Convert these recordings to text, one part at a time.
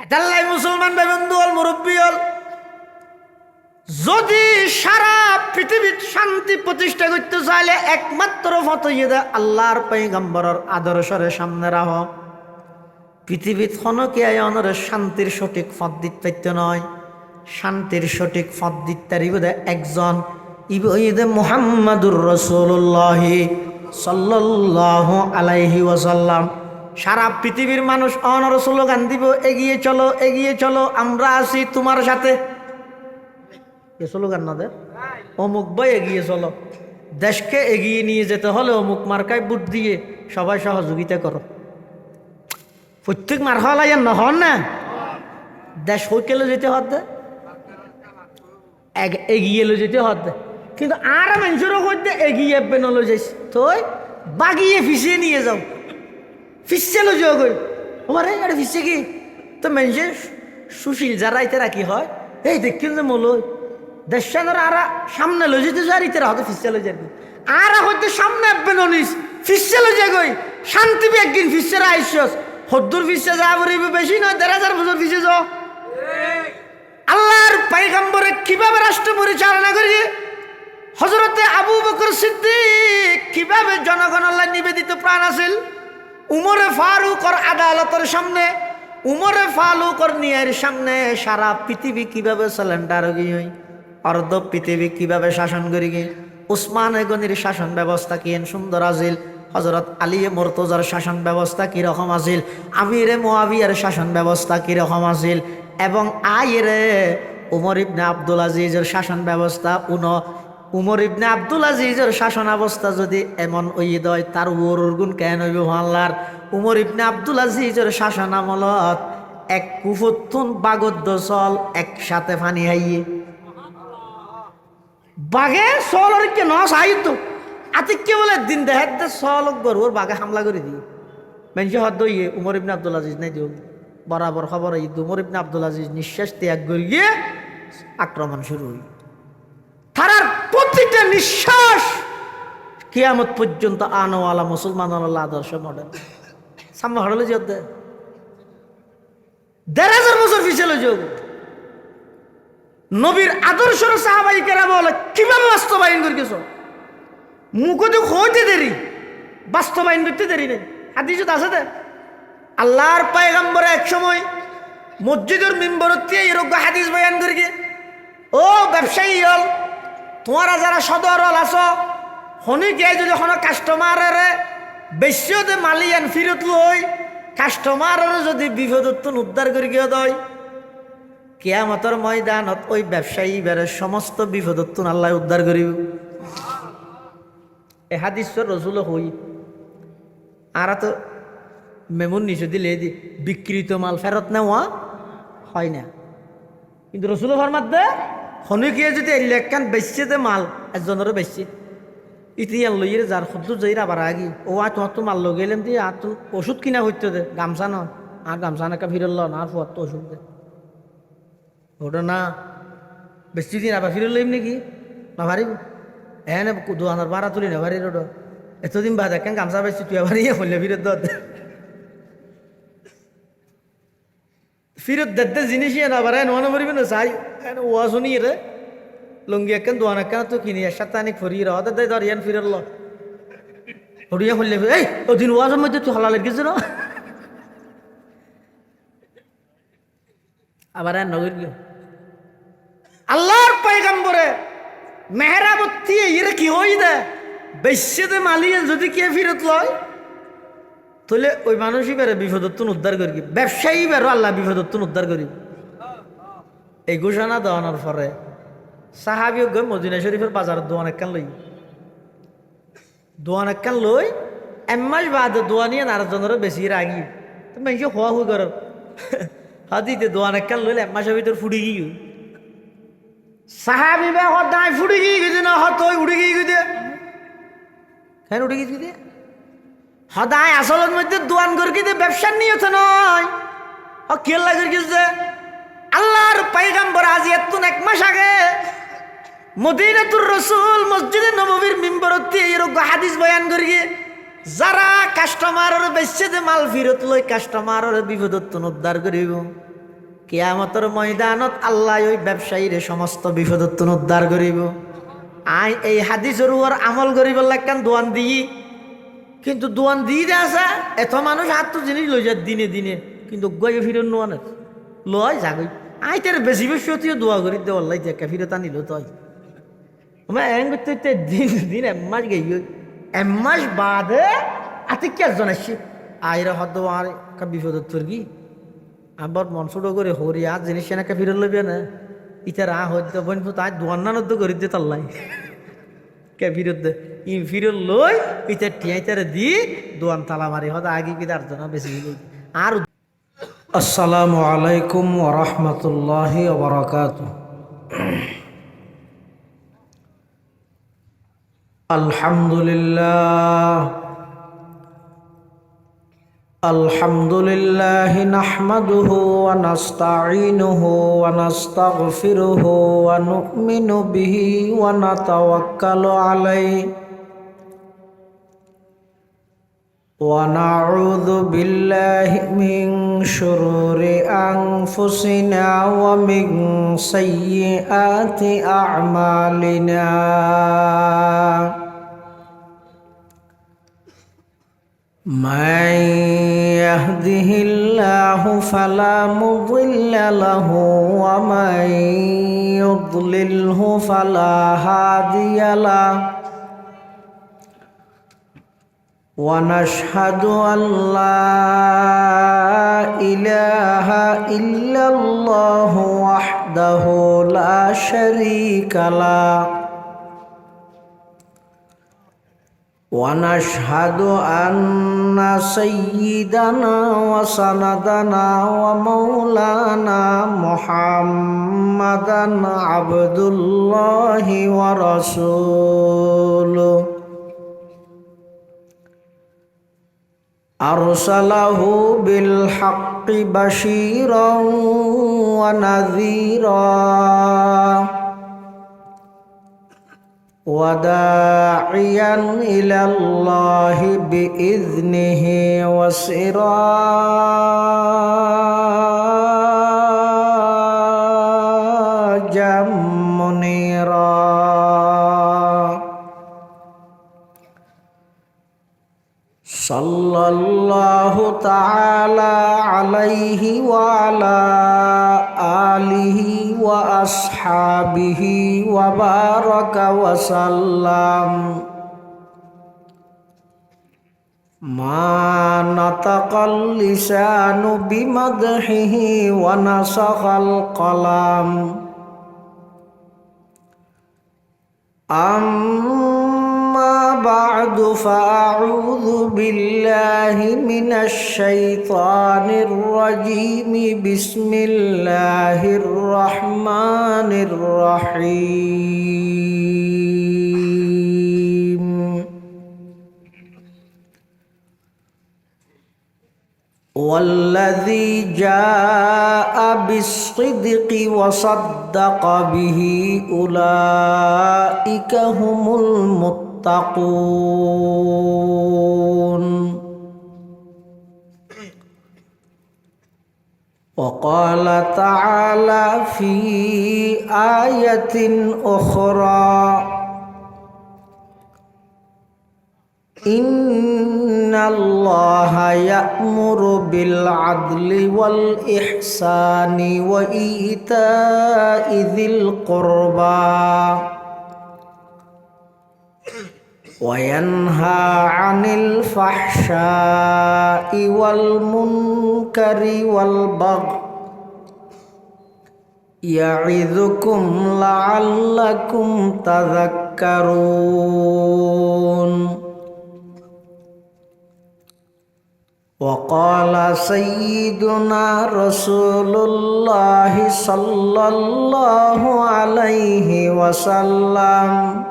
এটাল্লাই মুসলমান ভাই বন্ধু হল মুরব্বী হল, যদি সারা পৃথিবীর শান্তি প্রতিষ্ঠা করতে চাইলে একমাত্র ফতইদা আল্লাহর পয়গম্বরের আদর্শরে সামনে রাহ। পৃথিবীত হনকে অনরে শান্তির সঠিক পথ দিতে পারতে নয়, শান্তির সঠিক পথ দিতে ইবদে একজন ইবদে মুহাম্মাদুর রাসূলুল্লাহ সাল্লাল্লাহু আলাইহি ওয়াসাল্লাম। সারা পৃথিবীর মানুষ অনর স্লোগান দিব, এগিয়ে চলো এগিয়ে চলো, আমরা আছি তোমার সাথে। এ স্লোগান না দে, অমুক ভাই এগিয়ে চলো, দেশকে এগিয়ে নিয়ে যেতে হলে অমুক মার্কায় বুট দিয়ে সবাই সহযোগিতা করো। প্রত্যেক মার হলাই না হন না, দেশ হইকেলে যেতে হতে, এগিয়ে লো যেতে হতে। কিন্তু আর মানুষেরও করতে এগিয়ে বেনলো যাইস তো বাগিয়ে ফিসিয়ে নিয়ে যাও, ফিসে লো যাও কই আমারে আরে ফিসে কি তো মানুষের সুশীল যারা ইতে রাখি হয় এই দেখছেন যে মলো দেশানোর আর সামনে লো যেতে যার ইতে হয়তো ফিসে লো যাবি আর হয়তো সামনে বেনলিস ফিসে লো যা গই শান্তি বি একদিন ফিসে আইসস হদ্দুর ফিসে যা বলিবি বেশি নয় ১,৫০০ বছর ফিসে যাও। আল্লাহর পয়গম্বরে কিভাবে রাষ্ট্র পরিচালনা করি, হযরতে আবু বকর সিদ্দিক কিভাবে জনগণের নিবেদিত প্রাণ আছিল, উমরে ফারুকর আদালতের সামনে, উমরে ফারুকর নিয়ার সামনে সারা পৃথিবী কিভাবে সিলিন্ডার গিয়ে অর্ধ পৃথিবী কিভাবে শাসন করি গে, উসমান গনির শাসন ব্যবস্থা কি সুন্দর আছিল, হযরত আলী মুর্তজার শাসন ব্যবস্থা কিরকম আছিল, আমিরে মুয়াবিয়ার শাসন ব্যবস্থা কিরকম আছিল, এবং আইরে উমর ইবনে আব্দুল আজিজের শাসন ব্যবস্থা উমর ইবনে আব্দুল আজিজের শাসন অবস্থা যদি এমন ওইদ হয় তার ওর গুণ কেন হইব আল্লাহর। উমর ইবনে আব্দুল আজিজের শাসন আমলত এক কুফুতুন বাগদ্দ চল একসাথে ফানি হাইয়ে বাঘে চল আর কে নস আইতো আতিককে বলে দিন দেখাত দে চল গরুর বাঘে হামলা করে দিয়ে মেনসে হদ ইয়ে উমর ইবনে আব্দুল আজিজ নাই দিও বরাবর খবর এই উমর ইবনে আব্দুল আজিজ নিঃশ্বাস ত্যাগ করে গিয়ে আক্রমণ শুরু হই। তারার প্রতিটা নিঃশ্বাস কিয়ামত পর্যন্ত আনোয়ালা মুসলমান আদর্শ মডেল সামনে হড়লে যে ১,৫০০ বছর পিছলে যোগ নবীর আদর্শর সাহাবাই কেরাম বলে কিভাবে বাস্তবায়ন করে গেছ, মুখতে হইতে দেরি বাস্তবায়ন করতে দেরি নেই। হাদিসত আছে দে আল্লাহর পয়গম্বরে এক সময় মসজিদের মিম্বরতে এরকম হাদিস বয়ান করে গিয়ে ও ব্যবসায়ী হল তোমারা যারা সদর হল আস হনি গিয়ে যদি কোনো কাস্টমারের বেশিতে মালিয়ান ফিরত লই কাস্টমারের যদি বিপদত্তন উদ্ধার করে গিয়ে দেয় কিয়ামতের ময়দানত ওই ব্যবসায়ী বেড়ে সমস্ত বিপদত্তন আল্লাহ উদ্ধার করিব। এ হাদিসর রসুল হই আর তো মেমন নিচে দিলে বিকৃত মাল ফেরত নেওয়া হয় না, কিন্তু রসুল ফরমাত দে হনি গিয়ে যদি এলাকান বেচছে মাল একজনেরও বেচছে ইতিহান লইয়ে যার খুদ্দ যাই আবার আগি ও তোমার তো মাল গেলাম দিয়ে আর তো ওষুধ কিনা হইতে দে গামছা নয় আর গামছা নাকা ফিরল না আর ফুয়ার তো ওষুধ দে ওটা না বেশি দিন আবার ফিরে লইম নাকি না ভারিব হ্যাঁ না দোয়ানোর ভাড়া তুলি না ভারি ওটা এতদিন বাদ কেন গামছা বেশি তুই আবার ইয়ে করলে ফিরত দে ফিরত দেখতে জিনিস না আবার মনে করিবি না চাই ওয়া শুনি রে লুঙ্গি একখান দোয়ান একখান তো কিনি এক সাথে অনেক ফরি রহতে দেয় ধর ইয়ান ফিরল হরিয়া করলে এই ওদিন ওয়াজের মধ্যে তুই হলালের গেছে না আবার আর নগর গিয়ে আল্লাহর পয়গম্বরে মেহরাবতী ইরে কি হই দে বেশ্যতে মালিয়ে যদি কে ফিরত লয় তাহলে ওই মানুষই বেড়ে বিপদত্তন উদ্ধার করি, ব্যবসায়ী বেরো আল্লাহ বিপদত্তন উদ্ধার করি। এই ঘোষণা দেওয়ানোর পরে সাহাবি গৈ মদিনা শরীফের বাজার দোয়ান একখান লই ১ মাস বাদ দোয়া নিয়ে নারজনেরও বেশি রাগি তো মানুষ হওয়া হুই কর হাতিতে দোয়ান একখান লইলে ১ মাসের ভিতর ফুটি গিয়ে সাহাবি বে হদায় ফুটি গিয়ে গেছে না হত উড়ে গিয়ে গেছে কেন উঠে গেছে সদায় আসলের মধ্যে দোয়ান করে কিন্তু ব্যবসার নিয়ত নয় কেল্লা করে গেছে আল্লাহর পয়গম্বর আজি এতুন ১ মাস আগে মদিনাতুর রাসূল মসজিদে নববীর মিম্বরতে এরকম হাদিস বয়ান করে যারা কাস্টমারের বেচছে মাল ফিরত লই কাস্টমারের বিপদত্তন উদ্ধার করিব কিয়ামতের ময়দানত আল্লাহ ওই ব্যবসায়ীরে সমস্ত বিপদত্ব উদ্ধার করিব। আই এই হাদিসের উপর আমল করিব লাগকান দোয়ান দিই, কিন্তু দোয়ান দিয়ে দে আসা এত মানুষ হাত তো জিনিস লই যায় দিনে দিনে, কিন্তু গয়ে ফিরন নোয়ানের লয় যাগই আই তার বেশি বেশি অতিও দোয়া করি দে আল্লাহ দেখা ফিরত আনিল তই দিন দিন এমাস গেই এমাস বাদে আতি কে জানাইছি আইরা হদ আর বিপদত্তর কি আবার মন ছোট করে হরি আর জিনিস এনেকে ফিরত লইবে না ইতার হইতে বোন তাই দোয়ান নানদ করি দে তাল্লাই কে ফিরত দে ই ফিরত লই ইতার টিয়াইতারে দি দোয়ান তালা মারি হদ আগে কি তার জন্য বেশি আর আসসালামু আলাইকুম ওয়া রাহমাতুল্লাহি ওয়া বারাকাতুহু। আলহামদুলিল্লাহ নাহমাদুহু ওয়া নাস্তাঈনুহু ওয়া নাস্তাগফিরুহু ওয়া নু'মিনু বিহি ওয়া নাতাওয়াক্কালু আলাইহি ونعوذ بالله من شرور أنفسنا ومن سيئات أعمالنا من يهده الله فلا مضل له ومن يضلله فلا هادي له ونشهد أن لا إله إلا الله وحده لا شريك له ونشهد أن سيدنا وسندنا ومولانا محمدا عبد الله ورسوله أرسله بالحق بشيرا ونذيرا وداعيا إلى الله بإذنه وسراجا منيرا صلى الله تعالى عليه وعلى آله وأصحابه وبارك وسلم ما نطق اللسان بمدحه ونسخ القلم أما بعد فأعوذ بالله من الشيطان الرجيم بسم الله الرحمن الرحيم والذي جاء بالصدق وصدق به أولئك هم المتقون وقال تعالى في آية أخرى إن الله يأمر بالعدل والإحسان وإيتاء ذي القربى وينهى عن الفحشاء والمنكر والبغي يعظكم لعلكم تذكرون وقال سيدنا رسول الله صلى الله عليه وسلم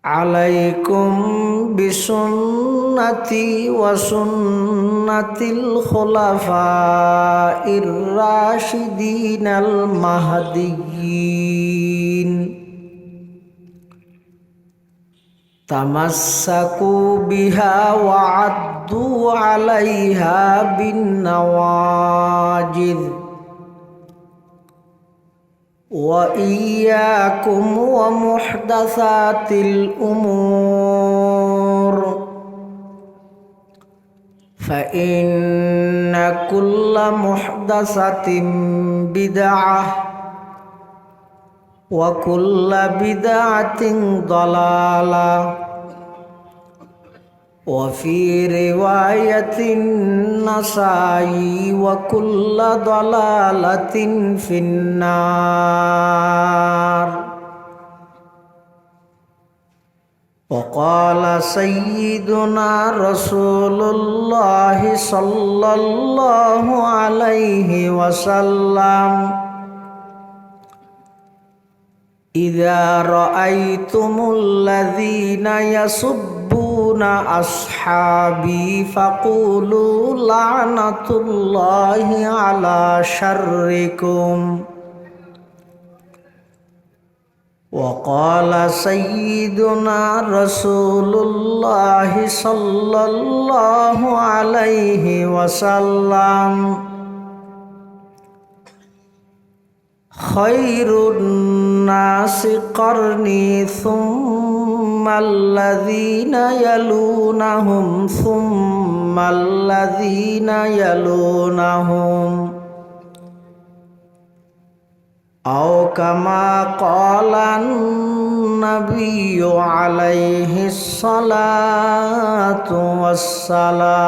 عليكم بسنتي وسنة الخلفاء الراشدين المهديين তামাসসাকু বিহা ওয়া আদ্দু আলাইহা বিন নাওয়াজিদ ওয়া ইয়্যাকুম ওয়া মুহদাসাতিল উমুর فإن كل محدثة بدعة وكل بدعة ضلالة وفي رواية النسائي وكل ضلالة في النار. وقال سيدنا رسول الله صلى الله عليه وسلم إذا رأيتم الذين يسبون أصحابي فقولوا لعنة الله على شركم. وقال سيدنا رسول الله صلى الله عليه وسلم خير الناس قرني ثم الذين يلونهم ثم الذين يلونهم أو كما قال النبي عليه الصلاة والسلام.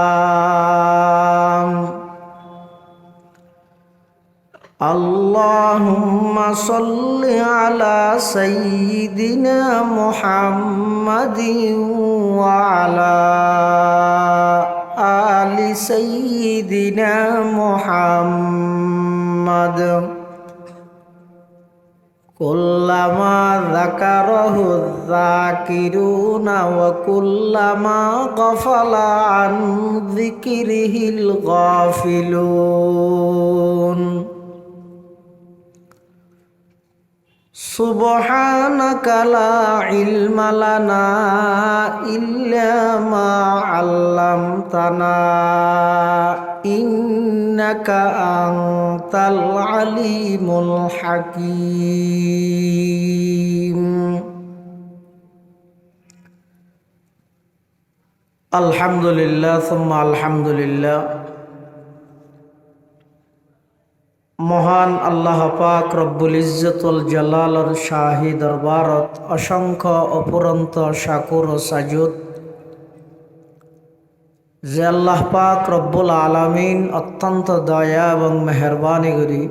اللهم صل على سيدنا محمد وعلى آل سيدنا محمد كلما ذكره الذاكرون وكلما غفل عن ذكره الغافلون. سبحانك لا علم لنا إلا ما علمتنا إنك أنت العليم الحكيم. الحمد لله ثم الحمد لله. মহান আল্লাহ পাক রব্বুল ইজ্জতুল জালালর শাহী দরবারত অসংখ্য অপুরন্ত শাকুর ও সাজুদ যে আল্লাহ পাক রব্বুল আলামিন অত্যন্ত দয়া এবং মেহরবানি করি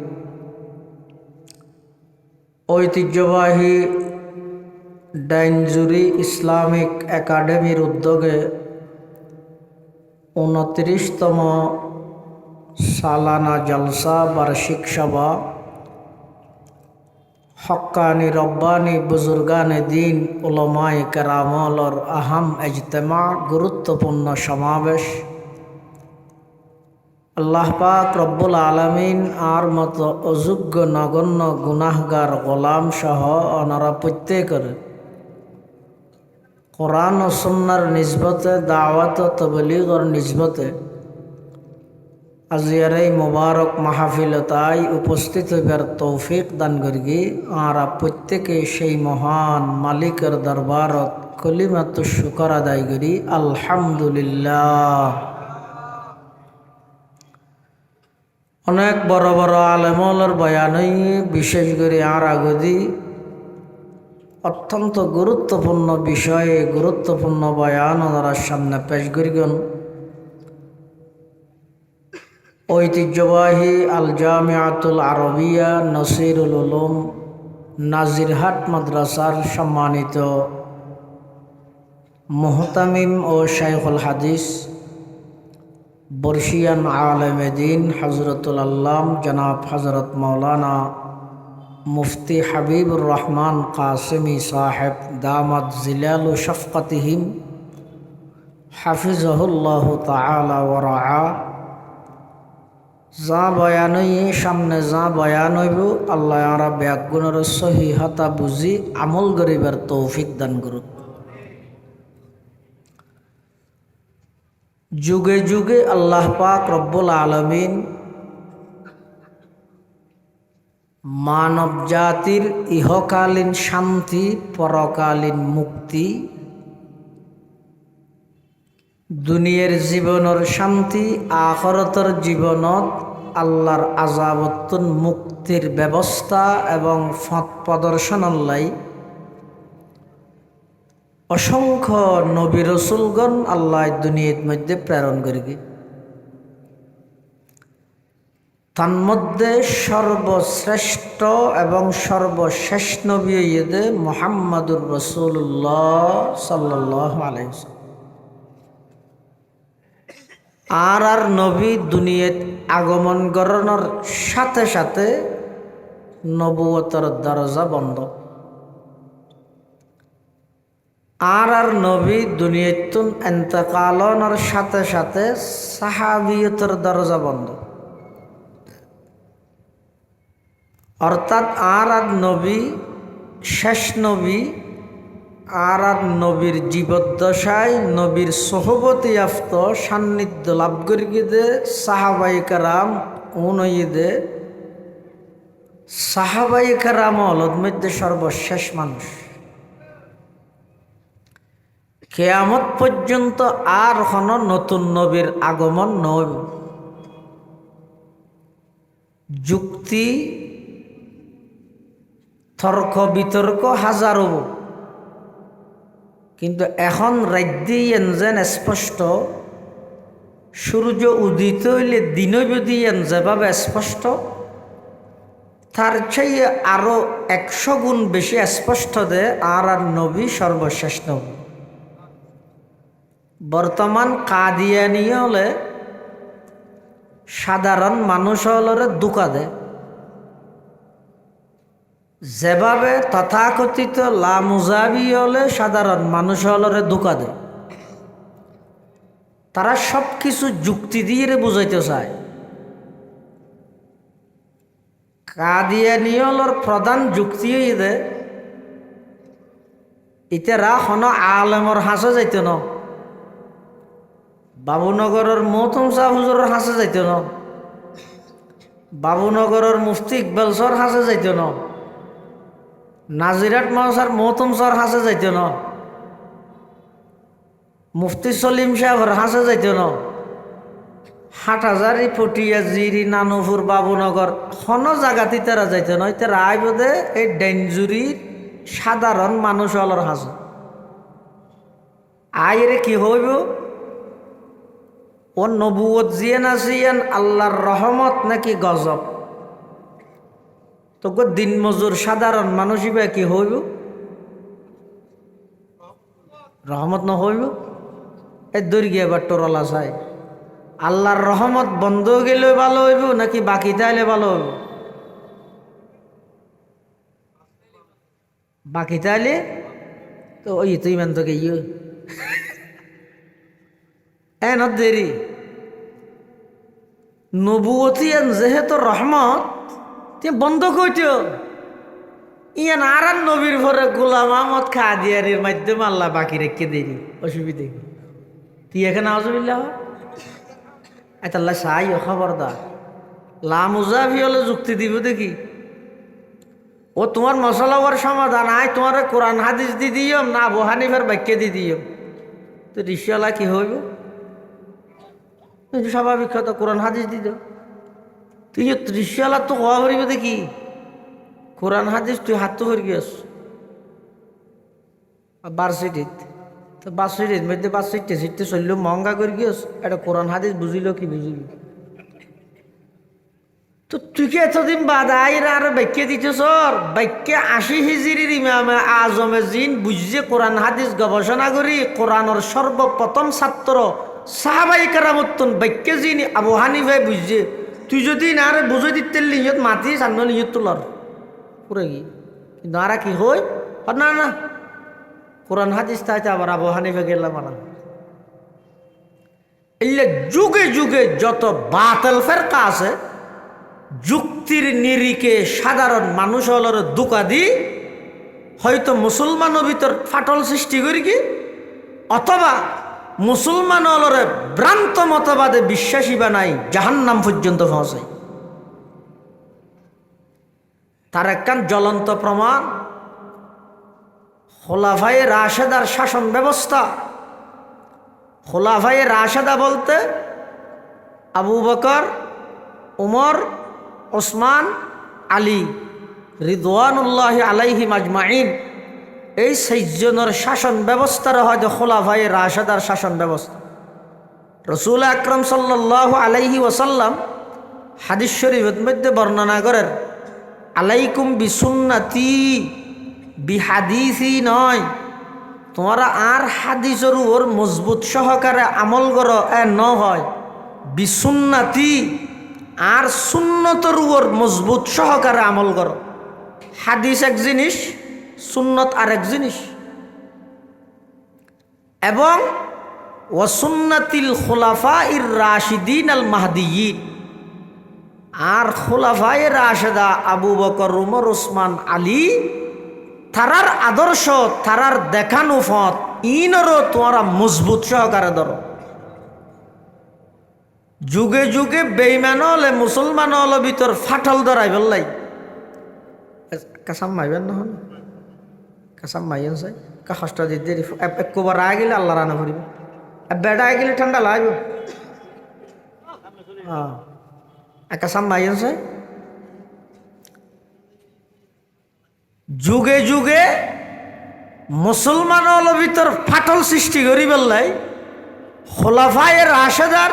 ঐতিহ্যবাহী ডাইনজুরি ইসলামিক একাডেমির উদ্যোগে 29তম সালানা জলসা বার্ষিক সভা হক্কানি রব্বানি বুজুর্গানে দিন উলামায়ে কেরামর আহম ইজতেমা গুরুত্বপূর্ণ সমাবেশ আল্লাহ পাক রব্বুল আলামিন আর মতো অযোগ্য নগণ্য গুনাহগার গোলাম সহ ওনারা প্রত্যেকের কোরআন ও সুন্নাহর নিসবতে দাওয়াত ও তাবলীগের নিসবতে আজিয়ার এই মুবারক মাহফিলতায় উপস্থিত হইবার তৌফিক দান করি আর প্রত্যেকে সেই মহান মালিকের দরবারত কলিমাতুশ শুকর আদায় করি আলহামদুলিল্লাহ। অনেক বড় বড় আলেমর বয়ানই বিশেষ করে আর আগদি অত্যন্ত গুরুত্বপূর্ণ বিষয়ে গুরুত্বপূর্ণ বয়ান ওনার সামনে পেশ করিগন। ঐতিহ্যবাহী আল জামিয়াতুল আরবিয়া নসিরুল উলুম নাজিরহাট মাদ্রাসার সম্মানিত মুহতামিম ও শাইখুল হাদিস বর্ষিয়ান আলেমে দিন হজরতুল আল্লাম জনাব হজরত মৌলানা মুফতি হাবিবুর রহমান কাসেমি সাহেব দামাত জিলালু শফকতিহিম হাফিজহুল্লাহ তাআলা ওয়া রাআ যা বয়ান সামনে যা বয়ান হইব আল্লাহ আরা ব্যাগুণের সহিহতা বুঝি আমল গরিবের তৌফিক দান করুক। যুগে যুগে আল্লাহ পাক রব্বুল আলামিন মানব জাতির ইহকালীন শান্তি পরকালীন মুক্তি দুনিয়ার জীবনের শান্তি আখিরাতের জীবনত আল্লাহর আযাবতুন মুক্তির ব্যবস্থা এবং পথ প্রদর্শনাল্লাই অসংখ্য নবী রাসূলগণ আল্লাহ দুনিয়ার মধ্যে প্রেরণ করিগে। তন্মধ্যে সর্বশ্রেষ্ঠ এবং সর্বশেষ নবী হইয়ে মুহাম্মাদুর রাসূলুল্লাহ সাল্লাল্লাহু আলাইহি ওয়াসাল্লাম। আর নবী দুনিয়াত আগমন করানোর সাথে সাথে নবুয়তের দরজা বন্ধ। আর নবী দুনিয়াতুন ইন্তেকালনের সাথে সাথে সাহাবিয়তের দরজা বন্ধ। অর্থাৎ আর নবী শেষ নবী আর নবীর জীবদ্দশায় নবীর সোহবতি আফত সান্নিধ্য লাভ করিয়ে সাহাবাই কারাম উনইদে সাহাবাই কারাম হলদ মধ্যে সর্বশেষ মানুষ। কিয়ামত পর্যন্ত আর কোনো নতুন নবীর আগমন নয়। যুক্তি তর্ক বিতর্ক হাজারো, কিন্তু এখন রাজ্যেন যেন স্পষ্ট, সূর্য উদিত হইলে দিনবদিয়েন যেভাবে স্পষ্ট, তার চেয়ে আরো 100 গুণ বেশি স্পষ্ট দে আর নবী সর্বশেষ নবী। বর্তমান কাদিয়ানি হলে সাধারণ মানুষ হলরে দুকা দেয়, যেভাবে তথাকথিত লামুজাবি হলে সাধারণ মানুষ হলরে দুকা দেয়। তারা সব কিছু যুক্তি দিয়ে বুঝাইতে চায়। কাদিয়ানি হলর প্রধান যুক্তি হইতে ইতেরা কোনো আলেমর হাসে যাইত ন, বাবুনগরের মৌতম শাহ হুজুরের হাসে যাইত ন, বাবুনগরের মুফতি ইকবাল সর হাসে যাইত ন, নাজিরাট মহাসার মৌতম সর হাসে যাইত ন, মুফতি সলিম সাহেবর হাসে যাইত ন, হাটহাজারি পটিয়া জিরি নানুপুর বাবুনগর কোন জায়গাতে তারা যাইত ন। তারা আইবদে এই ডেঞ্জুরির সাধারণ মানুষ হলর হাসে আইরে কি হইব ও নবুয়ত জিয়ান আসিয়ান আল্লাহর রহমত নাকি গজব। তো দিন মজুর সাধারণ মানুষই বা কি হইব? রহমত ন হইব। এই দৈর্ঘ্য এবার টোরলা চাই আল্লাহর রহমত বন্ধ গেলে ভালো হইব নাকি বাকি তাইলে ভালো হইব? বাকি তাইলে তো ওই তুই মান তোকে ইয়ে এন দেরি নবুয়তিয়ান যেহেতু রহমত তুই বন্ধ কইতো ইয়ান আর নবীর ভরে গোলাম আহমদ কাদিয়ানির মাধ্যমে আল্লাহ বাকি রেখে দেরি অসুবিধে কি? তুই এখানে আজবিল্লা আল্লাহ চাই খবরদার লামুজাবি হলে যুক্তি দিব দেখি ও তোমার মশলাওয়ার সমাধান আয় তোমার কোরআন হাদিস দি দিও না আবু হানিফার বাক্য দি দিও। তো ঋষিওয়ালা কি হইব? স্বাভাবিক কথা কোরআন হাদিস দি দাও। তুই ঋষিওয়ালা তো হওয়া করিব দেখি কোরআন হাদিস তুই হাত তো হয়ে গিয়েছ বার্ষিটিত তো বার্ষিটির মধ্যে বার্ষিটে সিটতে চললেও মহঙ্গা করে গিয়েছ এটা কোরআন হাদিস বুঝিল কি বুঝিল? তো তুই কি এতদিন বাদ আইরা আর বাক্য দিতেছ বাক্যে 80 হিজরির ইমামে আজমে জিন বুঝছে কোরআন হাদিস গবেষণা করি কোরআনের সর্বপ্রথম ছাত্র সাহাবাই কারামত্তন বাক্যে জিন আবু হানিফাই বুঝছে। তুই যদি না আরে বুঝে দিতে লিয়ত মাতি সামনে লিয়ত তোলার পুরে কি কিন্তু আর কি হই না না কোরআন হাদিস তাইতে আবার আবু হানিফা গেলাম না। এলে যুগে যুগে যত বাতিল ফেরকা আছে যুক্তির নিরিখে সাধারণ মানুষ হলর দুকা দি হয়তো মুসলমানের ভিতর ফাটল সৃষ্টি করি কি অথবা মুসলমান অলরে ভ্রান্ত মতবাদে বিশ্বাসী বানাই জাহান্নাম পর্যন্ত পৌঁছায়। তার একখান জ্বলন্ত প্রমাণ খোলাফায়ে রাশেদার শাসন ব্যবস্থা। খোলাফায়ে রাশেদা বলতে আবু বকর, উমর, ওসমান, আলী রিদওয়ানুল্লাহ আলাইহিম আজমাইন, এই 6 জনের শাসন ব্যবস্থার হয়তো খোলাফায়ে রাশেদার শাসন ব্যবস্থা। রসুল আকরাম সাল্লাল্লাহু আলাইহি ওয়াসাল্লাম হাদিস শরীফের মধ্যে বর্ণনা করেন, আলাইকুম বিসুন্নতি বিহাদিসি নয়, তোমরা আর হাদিসের উপর মজবুত সহকারে আমল করো এ ন হয়, বিসুন্নতি আর সুন্নতের উপর মজবুত সহকারে আমল করো। হাদিস এক জিনিস, সুন্নত আর এক জিনিস। এবং ওয়াসুন্নাতিল খুলাফাইর রাশিদিন আল মাহদিয়িন, আর খুলাফায়ে রাশেদা আবু বকর, উমর, ওসমান, আলী তারার আদর্শ, তারার দেখানো পথ ইনরও তোমরা মজবুত সহকারে ধরো। যুগে যুগে বেঈমান হলে মুসলমান হলে ভিতর ফাটল ধরাই বললাই কাসাম মাইবেন না হন, কাসাম মাইয়েন চাই কাজটা দিতে একবার আয় গেলে আল্লাহ রান্না করিব, বেড়া আয় গেলে ঠান্ডা লাগব। হ্যাঁ কাসাম মাইয়েন চাই। যুগে যুগে মুসলমান হলের ভিতর ফাটল সৃষ্টি করি বললাই খোলাফায়ে রাশেদার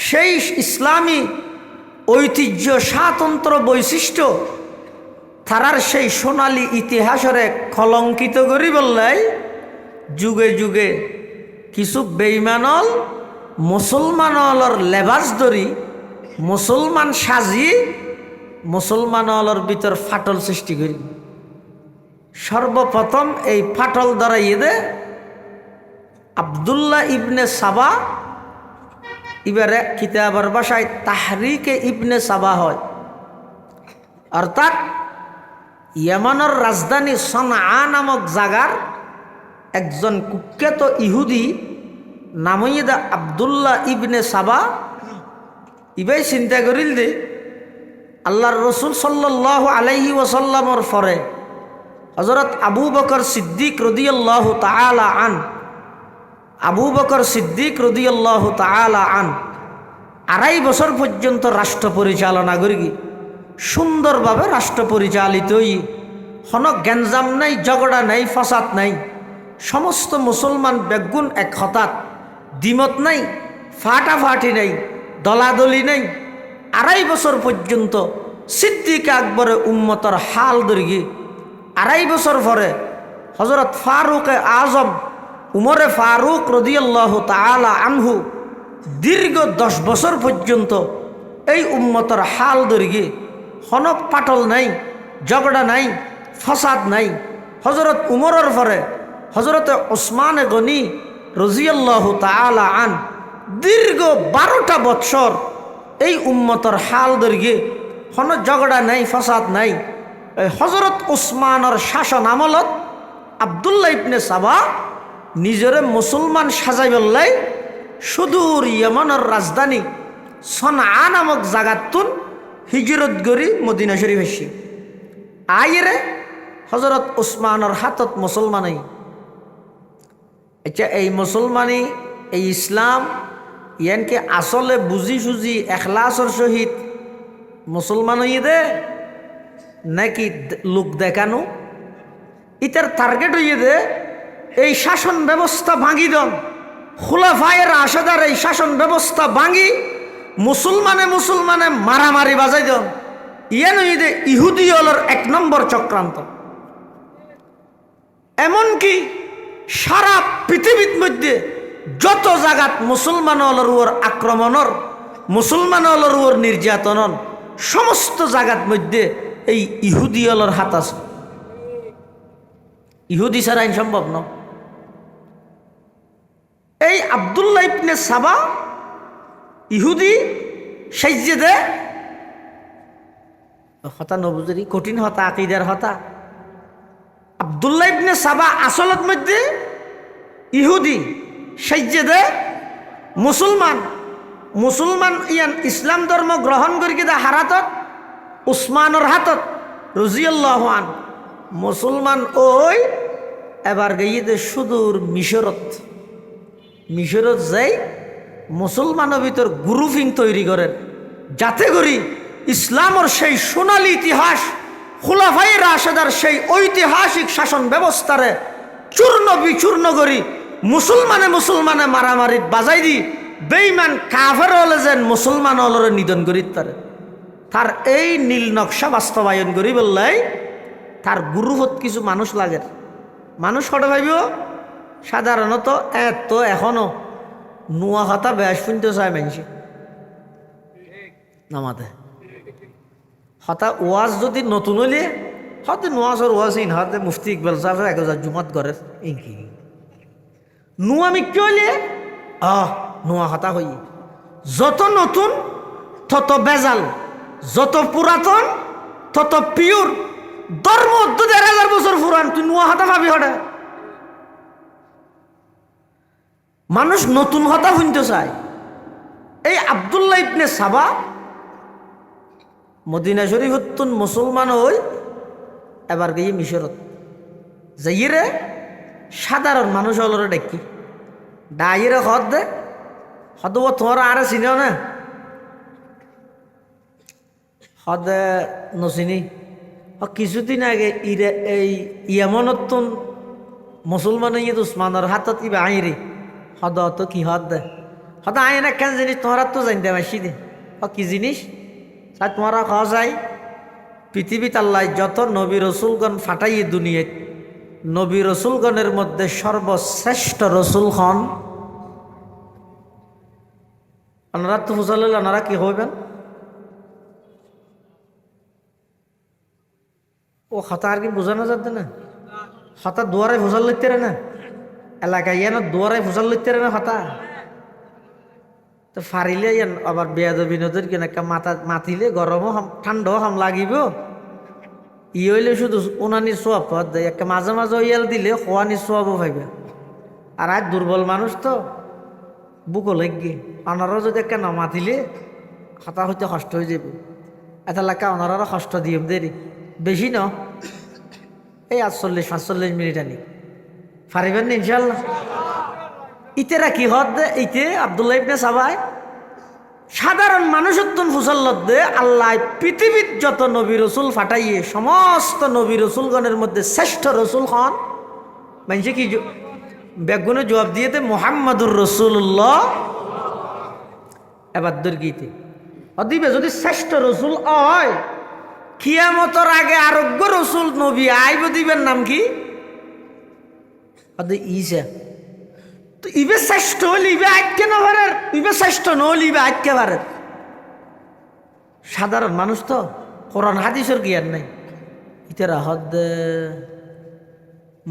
সেই ইসলামী ঐতিহ্য, স্বাতন্ত্র বৈশিষ্ট্য, তারার সেই সোনালী ইতিহাসরে কলঙ্কিত করি বললাই যুগে যুগে কিছু বেঈমানল মুসলমানলর লেবাস ধরি মুসলমান সাজি মুসলমানলর ভিতর ফাটল সৃষ্টি করি। সর্বপ্রথম এই ফাটল ধরাইয়ে দে আব্দুল্লাহ ইবনে সাবা, এবারে কিতাবের ভাষায় তাহরিকে ইবনে সাবা হয়, অর্থাৎ ইয়ামানের রাজধানী সনআ নামক জায়গার একজন কুখ্যাত ইহুদি নামইদা আব্দুল্লাহ ইবনে সাবা ইবাই চিন্তা করিল দে আল্লাহর রসুল সাল্লাল্লাহু আলাইহি ওয়াসাল্লামর পরে হযরত আবু বকর সিদ্দিক রাদিয়াল্লাহু তাআলা আন, আবু বকর সিদ্দিক রাদিয়াল্লাহু তাআলা আন 2.5 বছর পর্যন্ত রাষ্ট্র পরিচালনা করি, সুন্দরভাবে রাষ্ট্র পরিচালিত হই, কোনো গ্যাঞ্জাম নাই, ঝগড়া নাই, ফাসাদ নাই, সমস্ত মুসলমান বেগুন এক হঠাৎ, দ্বিমত নাই, ফাটাফাটি নাই, দলাদলি নাই। 2.5 বছর পর্যন্ত সিদ্দিক আকবরে উম্মতর হাল ধরি। 2.5 বছর পরে হযরত ফারুকে আজম উমরে ফারুক রাদিয়াল্লাহু তাআলা আনহু দীর্ঘ 10 বছর পর্যন্ত এই উম্মতর হাল ধরি, কোনো পাটল নাই, ঝগড়া নাই, ফসাদ নাই। হযরত উমরের পরে হযরত ওসমানে গনি রাদিয়াল্লাহু তাআলা আন দীর্ঘ 12টা বৎসর এই উম্মতর হাল ধরি, কোনো ঝগড়া নাই, ফসাদ নাই। হযরত ওসমানের শাসন আমলত আব্দুল্লাহ ইবনে সাবা নিজরে মুসলমান সাজাই বললাই সুদূর ইয়েমেনের রাজধানী সনআ নামক জায়গাতুন হিজরত করি মদিনা শরীফ এসে আইরে হযরত ওসমানের হাতত মুসলমানই। আচ্ছা, এই মুসলমানি, এই ইসলাম ইয়ানকে আসলে বুঝি সুজি এখলাসর সহিত মুসলমান হইয়ে দে নাকি লোক দেখানো? ইতার টার্গেট হইয়ে দে এই শাসন ব্যবস্থা ভাঙি দন, খুলাফায়ে রাশেদার এই শাসন ব্যবস্থা ভাঙি মুসলমানে মুসলমানে মারামারি বাজাই দন। ইয়ান হইয়ে দে ইহুদি হলর 1 নম্বর চক্রান্ত। এমনকি সারা পৃথিবীর মধ্যে যত জায়গাত মুসলমান হলর ওর আক্রমণর, মুসলমান হলর ওর নির্যাতনন, সমস্ত জায়গার মধ্যে এই ইহুদি হলর হাত আছে। ইহুদি ছাড়া আইন সম্ভব ন। এই আব্দুল্লাহ ইবনে সাবা ইহুদি সাইজে দে হতা নবুজরি কঠিন হতা আকিদার হতা। আব্দুল্লাহ ইবনে সাবা আসলত মধ্যে ইহুদি সাজ্যে দে মুসলমান মুসলমান ইয়ান ইসলাম ধর্ম গ্রহণ করি কিনা হারাতত উসমানের হাতত রাদিয়াল্লাহু আন মুসলমান ওই এবার গিয়ে সুদূর মিশরত যাই মুসলমানের ভিতর গ্রুপিং তৈরি করেন যাতে করি ইসলামের সেই সোনালী ইতিহাস খুলাফায়ে রাশেদার সেই ঐতিহাসিক শাসন ব্যবস্থারে চূর্ণ বিচূর্ণ করি মুসলমানে মারামারি বাজাই দি বেঈমান কাফের হলে যেন মুসলমান হলরে নিধন করি তার এই নীল নকশা বাস্তবায়ন করি বললাই তার গ্রুপত কিছু মানুষ লাগে মানুষ কটা ভাবিও সাধারণত এত এখনো নোয়া কথা বেশ শুনতে চায় মানুষে নামাতে হতা ওয়াজ যদি নতুন হইলে হতে নোয়াজর ওয়াজ ইন হাতে মুফতি ইকবাল সাহেব 1000 জুমাত করে ইনকি নোয়া মিক্কি হইলে নোয়া হতা হই যত নতুন তত বেজাল যত পুরাতন তত পিওর ধর্ম 2000 বছর পুরান তুই নোয়া হতা ভাবি হঠাৎ মানুষ নতুন হতা শুনতে চায় এই আব্দুল্লাহ ইবনে সাবা মদিনা শরীফতুন মুসলমান হই এবার গিয়ে মিশরত যাইরে সাধারণ মানুষ হলরে ডাকি ডাইরে হদ দে হদ তোমার আরে চিনেও না হদ নচিনি কিছুদিন আগে ইরে এই ইয়ামনতুন মুসলমান ইয়ে উসমানের হাতত ইবে আইরে হদ তো কি হদ দে হদ আই না কেন জিনিস তোমার তো জানতে পারছি দে কি জিনিস তাই তোমরা খাওয়া যায় পৃথিবীতে আল্লাহ যত নবী রসুলগণ ফাটাইয়ে দুনিয়ায় নবী রসুলগণের মধ্যে সর্বশ্রেষ্ঠ রসুল হন ওনারা তো ফুসাল ওনারা কি হইবেন ও হতা আর কি বোঝানো যাচ্ছে না হতা দুয়ারে ফুসাল লিখতে না এলাকায় ইয়ে না দুয়ারে ফুসাল লিখতে না হতা তো ফারিলে আবার বেয়াদ বিনোদের কিনা মাতিলে গরমও ঠান্ডাও হাম লাগিব ই হইলে শুধু উনানির সোয়াব পাওয়া দেয় একটা মাঝে মাঝে ইয়াল দিলে খোয়ানির সোয়াবও পাইবে আর আজ দুর্বল মানুষ তো বুকও লাগবে ওনারও যদি একটা না মাতিলে খাতা হইতে কষ্ট হয়ে যাবে এটা লেখা ওনারও কষ্ট দিম দেরি বেশি ন এই 48-45 মিনিট আনি পারিবেন না ইনশাল্লাহ ইতেরা কি হদ দে ইতে আব্দুল্লাহ ইবনে সাবাই সাধারণ মানুষত্বন ফুসল্লত দে আল্লাহ পৃথিবীর যত নবী রসুল ফাটাইয়ে সমস্ত নবী রসুলগণের মধ্যে শ্রেষ্ঠ রসুল হন মানুষে কি বেগুনে জবাব দিয়েতে মুহাম্মাদুর রসুল্লাহ এবার দুর্গীতে অদিবে যদি শ্রেষ্ঠ রসুল হয় কিয়ামতর আগে আরোগ্য রসুল নবী আইব দিবেন নাম কি ইসা তো ইবে শ্রেষ্ঠ হলে ইবে আটকে না পারের ইবে শ্রেষ্ঠ নহলে ইবে আটকে পারের সাধারণ মানুষ তো কোরআন হাদিসের জ্ঞান নাই ইতেরা হদ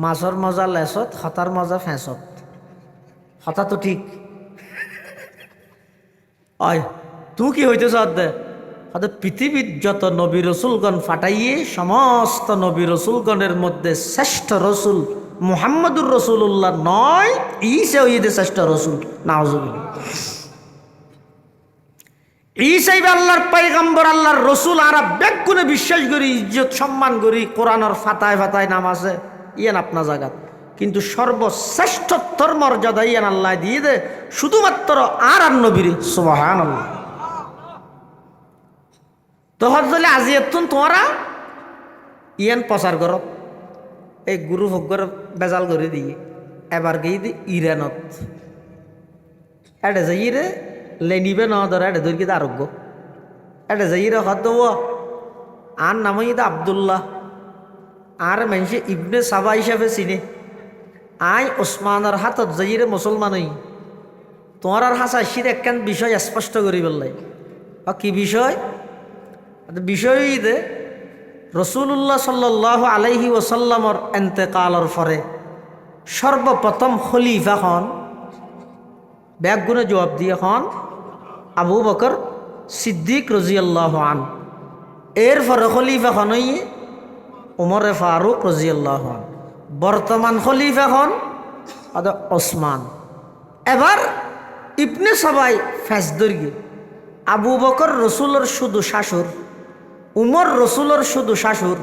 মাছর মজা লেসত হতার মজা ফেঁসত হতা তো ঠিক অয় তুই কি হইতেছ হদ হয়তো পৃথিবীর যত নবী রসুলগণ ফাটাইয়ে সমস্ত নবী রসুলগণের মধ্যে শ্রেষ্ঠ রসুল মুহাম্মদুর রসুল্লাহ নয় ঈসা হইতে শ্রেষ্ঠ রসুল নাউজুবিল্লাহ ঈসাই আল্লাহর পয়গম্বর আল্লাহর রসুল আর বেগুনে বিশ্বাস করি ইজ্জত সম্মান করি কোরআনের ফাতায় নাম আছে ইয়ান আপনা জায়গা কিন্তু সর্বশ্রেষ্ঠত্বর মর্যাদা ইয়ান আল্লাহ দিয়ে দে শুধুমাত্র আর নবীর সুবহানাল্লাহ তো হজলে আজি এতুন তোমরা ইয়ান প্রচার কর এই গুরু ভোগ্যর বেজাল করে দিয়ে এবার গিয়ে দি ইরানত এটা যাইরে লেনিবে ন ধরে এটা ধরি কিন্তু আরোগ্য এটা যাইরে হদ আর নাম ইদা আবদুল্লাহ আর মানুষে ইবনে সাবা হিসাবে চিনে আই ওসমানের হাতত যাইরে মুসলমান হই তোমার আর হাসাশির একখান বিষয় স্পষ্ট করি বললাই কি বিষয় বিষয় দে রসুল্লাহ সাল্লাল্লাহু আলাইহি ওয়াসাল্লামর এন্তেকালর পরে সর্বপ্রথম খলিফা হন ব্যাগুনে জবাব দিয়ে হন আবু বকর সিদ্দিক রাদিয়াল্লাহু আন এরপরে খলিফা হন উমরে ফারুক রাদিয়াল্লাহু আন বর্তমান খলিফা হন ওসমান এবার ইবনে সাবাই ফেস দর্গে আবু বকর রসুলের শুধু শাশুর, উমর রসুলের শুধু শাশুর,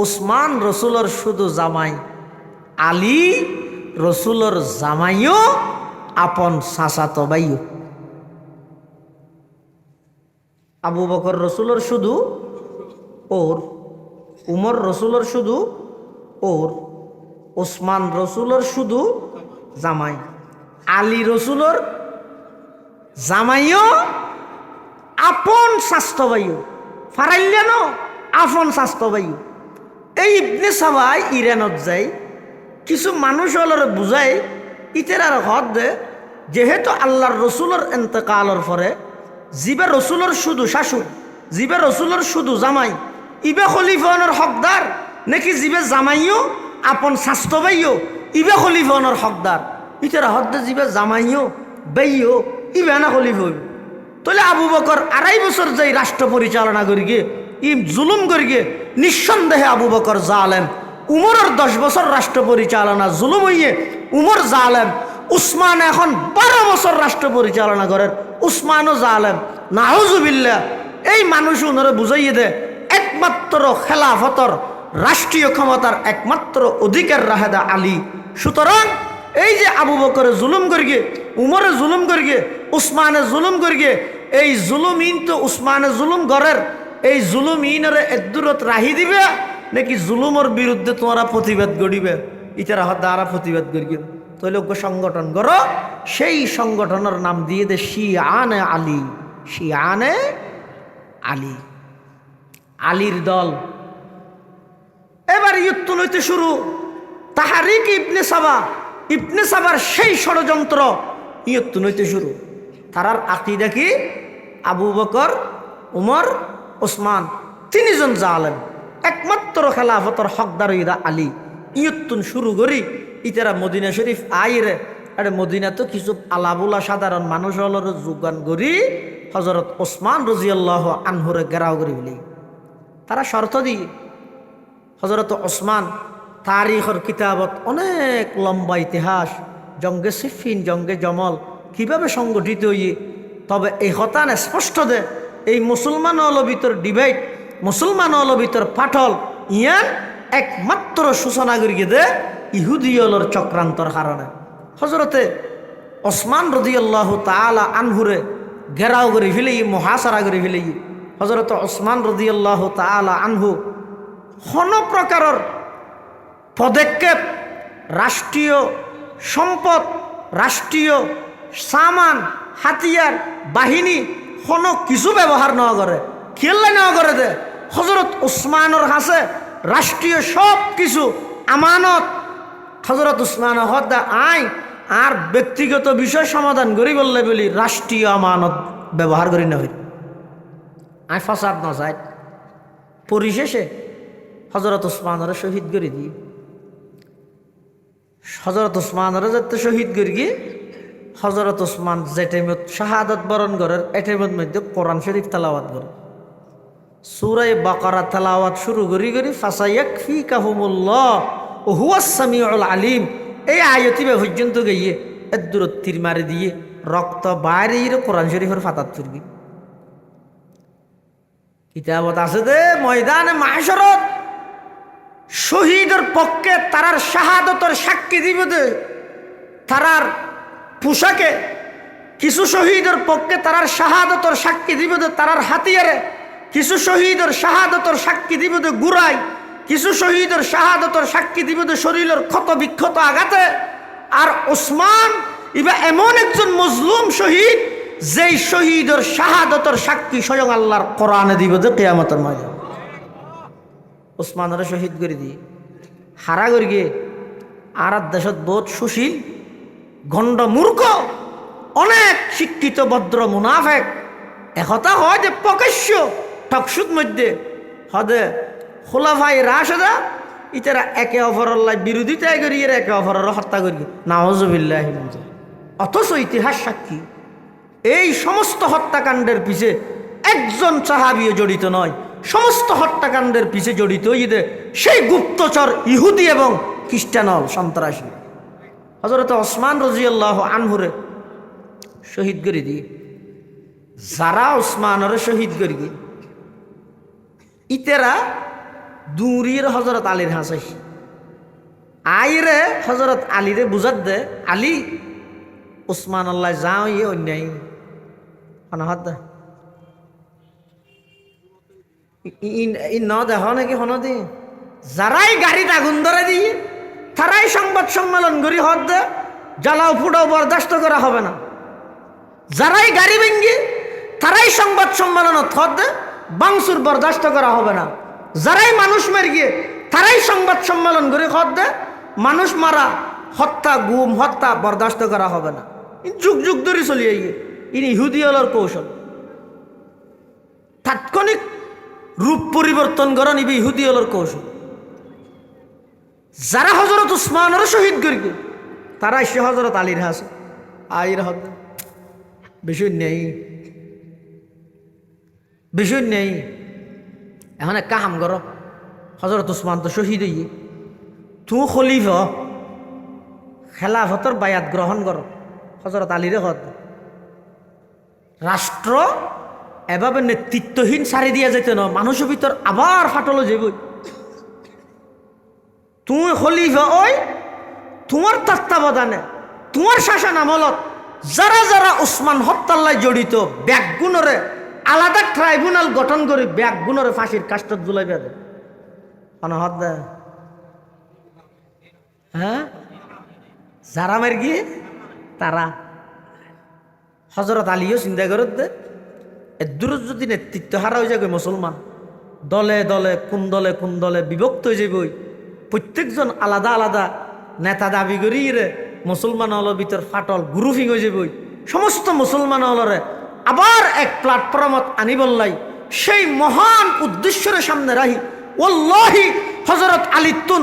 উসমান রসুলের শুধু জামাই, আলী রসুলের জামাইও আপন চাচাতো ভাইও। আবু বকর রসুলের শুধু ওর, উমর রসুলের শুধু ওর, ওসমান রসুলের শুধু জামাই, আলী রসুলের জামাইও আপন স্বাস্থ্য ভাইও, ফারাইলেন আপন স্বাস্থ্য ভাইও। এই ইবনে সাবাই ইরানত যায়, কিছু মানুষ হলের বুঝায় ইতের আর হদ দে, যেহেতু আল্লাহর রসুলের এন্তেকালের পরে জিবে রসুলের শুধু শাশুর, জিবে রসুলের শুধু জামাই, ইবে খলিফানের হকদার নাকি জিবে জামাইও আপন স্বাস্থ্য ভাইও ইবে খলিফানের হকদার। ইতের হদ দে জিবে জামাইও বেইও ইবে না খলিফা হইব। তাহলে আবু বকর 2.5 বছর যাই রাষ্ট্র পরিচালনা করি গিয়ে জুলুম করি গিয়ে, নিঃসন্দেহে আবু বকর জালেম। উমরের 10 বছর রাষ্ট্র পরিচালনা জুলুম হইয়ে উমর জালেম। উসমান এখন 12 বছর রাষ্ট্র পরিচালনা করেন, উসমানও জালেম। নাউজুবিল্লাহ। এই মানুষ উনারে বুঝাইয়ে দে একমাত্র খেলাফতর রাষ্ট্রীয় ক্ষমতার একমাত্র অধিকার রাহেদা আলী। সুতরাং এই যে আবু বকরে জুলুম করি গিয়ে, উমরে জুলুম করি গিয়ে, উসমানে জুলুম করি গিয়ে, এই জুলুমিন তো উসমানে জুলুম করের, এই জুলুমিনের এদূরত রাহি দিবে নাকি জুলুমের বিরুদ্ধে তোমরা প্রতিবাদ গড়িবে? ইতারা দ্বারা প্রতিবাদ করি তাহলে সংগঠন করো, সেই সংগঠনের নাম দিয়ে দে শিয়ানে আলী। শিয়ানে আলী, আলীর দল। এবার ইয়ুত্ত লইতে শুরু তাহারিক ইবনে সাবা, ইবনে সাবার সেই ষড়যন্ত্র ইয়ুত্ত লইতে শুরু। তারার আকীদা কি? আবু বকর, উমর, ওসমান 3 জন জালেম, একমাত্র খেলাফতর হকদার ইদা আলী। ইয়ুত্তুন শুরু করি ইতারা মদিনা শরীফ আইরে, আরে মদিনা তো কিছু আলাবুলা সাধারণ মানুষ হলর যোগান করি হজরত ওসমান রাদিয়াল্লাহু আনহুরে গেরাও করি বলি। তারা শর্ত দিয়ে হজরত ওসমান তারিখের কিতাবত অনেক লম্বা ইতিহাস, জঙ্গে সিফিন, জঙ্গে জমল কিভাবে সংগঠিত হইয়ে, তবে এই হতান স্পষ্ট দে এই মুসলমান হল ভিতর ডিবেট, মুসলমান হল ভিতর পাঠল, ইয়ান একমাত্র সূচনা করিয়ে দে ইহুদি হলর চক্রান্তর কারণে। হজরতে ওসমান রাদিয়াল্লাহু তাআলা আনহুরে ঘেরাও করে ফেলে, মহাসারা করে ফেলে হজরত ওসমান রাদিয়াল্লাহু তাআলা আনহু কোন প্রকারের পদক্ষেপ, রাষ্ট্রীয় সম্পদ, রাষ্ট্রীয় সামান, হাতিয়ার, বাহিনী কোনো কিছু ব্যবহার না করে, খেললে না করে দে। হজরত ওসমানের কাছে রাষ্ট্রীয় সব কিছু আমানত। হজরত ওসমান হদ্দা আই আর ব্যক্তিগত বিষয় সমাধান করি বললে বলি রাষ্ট্রীয় আমানত ব্যবহার করি না, আই ফসাদ না যায়। পরিশেষে হজরত ওসমানের শহীদ করে দিই, হজরত ওসমানের যাতে শহীদ করি গিয়ে হজরত ওসমান যে টাইমত শাহাদত বরণ করেন এ টাইমের মধ্যে কোরআন শরীফ তেলাওয়াত করে, সূরা বাকারা তেলাওয়াত শুরু করি করি ফাসায়াকফিকাহুমুল্লাহ ওয়া হুয়াস সামিউল আলিম, এই আয়াতিবে পর্যন্ত গিয়ে এর দূরত তীর মারি দিয়ে রক্ত বাইরে কোরআন শরীফের ফাতাত চুরবি। কিতাবত আছে দে ময়দানে মাহশরত শহীদের পক্ষে তারার শাহাদতের সাক্ষী দিব দে, তারার পোশাকে কিছু শহীদের পক্ষে তারার শাহাদতের সাক্ষী দিব দে, তারার হাতিয়ারে কিছু শহীদের শাহাদতের সাক্ষী দিব দে গুড়াই, কিছু শহীদের শাহাদতের সাক্ষী দিব দে শরীরের ক্ষত বিক্ষত আঘাতে। আর ওসমান ইবা এমন একজন মজলুম শহীদ যেই শহীদের শাহাদতের সাক্ষী স্বয়ং আল্লাহর কোরআনে দিব যে কিয়ামতের ময়দানে। ওসমানের শহীদ করে দিয়ে হারা করি গিয়ে আর দেশত বহুত সুশীল গণ্ড মূর্খ অনেক শিক্ষিত ভদ্র মুনাফেক একথা হয় যে প্রকাশ্য টকসুদ মধ্যে হদে খোলাফাই রাশেদা ইতারা একে অপরের বিরোধিতায় করি একে অপরের হত্যা করি নাউজুবিল্লাহ। অথচ ইতিহাস সাক্ষী এই সমস্ত হত্যাকাণ্ডের পিছে একজন সাহাবীও জড়িত নয়, সমস্ত হত্যাকাণ্ডের পিছে জড়িত ইদে সেই গুপ্তচর ইহুদি এবং খ্রিস্টান সন্ত্রাসী। হযরত ওসমান রাদিয়াল্লাহু আনহুরে শহীদ করে দিয়ে যারা উসমানের শহীদ করে দিয়ে ইতেরা দূরির হজরত আলীর হাসে আইরে হজরত আলীরে বুঝাত দে আলী উসমান আল্লাহ যাও ইয়ে অন্যায় হনাহত দে ন দেহ নাকি হন দি যারাই গাড়িতে আগুন ধরে দিয়ে তারাই সংবাদ সম্মেলন করি হদ দে জ্বালাও ফুটাও বরদাস্ত করা হবে না। যারাই গাড়ি ভেঙ্গি তারাই সংবাদ সম্মেলন হদ দে বাংসুর বরদাস্ত করা হবে না। যারাই মানুষ মেরে গিয়ে তারাই সংবাদ সম্মেলন করে হদ দে মানুষ মারা হত্যা গুম হত্যা বরদাস্ত করা হবে না। যুগ যুগ ধরে চলিয়ে গিয়ে ইনি ইহুদি হলর কৌশল তাৎক্ষণিক রূপ পরিবর্তন করা নিবে ইহুদি হলর কৌশল। যারা হজরত উসমানের শহীদ করি তারা এসে হজরত আলীর হাসে আইর হদ বিষয় নেই বিষয় নেই এখন একটা হাম কর হজরত উসমান তো শহীদ হইয়ে তু খলিফ খেলাফতর বায়াত গ্রহণ কর হজরত আলীরে হদ রাষ্ট্র এভাবে নেতৃত্বহীন সারি দিয়া যেতে ন মানুষের ভিতর আবার ফাটলো যাবই তুমি খলিফা ওই তোমার তত্ত্বাবধানে তোমার শাসন আমলত যারা যারা উসমান হত্যাল্লায় জড়িত ব্যাগগুণরে আলাদা ট্রাইব্যুনাল গঠন করে ব্যাগগুণরে ফাঁসির কাস্টত জুলাইবে দে অনহদ দে হ্যাঁ যারা মের গিয়ে তারা হজরত আলীও চিন্তা করত দে এদূর যদি নেতৃত্ব হারা হয়ে যাবে মুসলমান দলে দলে কোন দলে বিভক্ত হয়ে যাবই প্রত্যেকজন আলাদা আলাদা নেতা দাবি করি রে মুসলমান হলের ভিতর ফাটল গ্রুপিং হয়ে যাবই সমস্ত মুসলমান হলরে আবার এক প্ল্যাটফর্মত আনিবল্লাই সেই মহান উদ্দেশ্যের সামনে রাহি ওয়াল্লাহি হজরত আলীতুন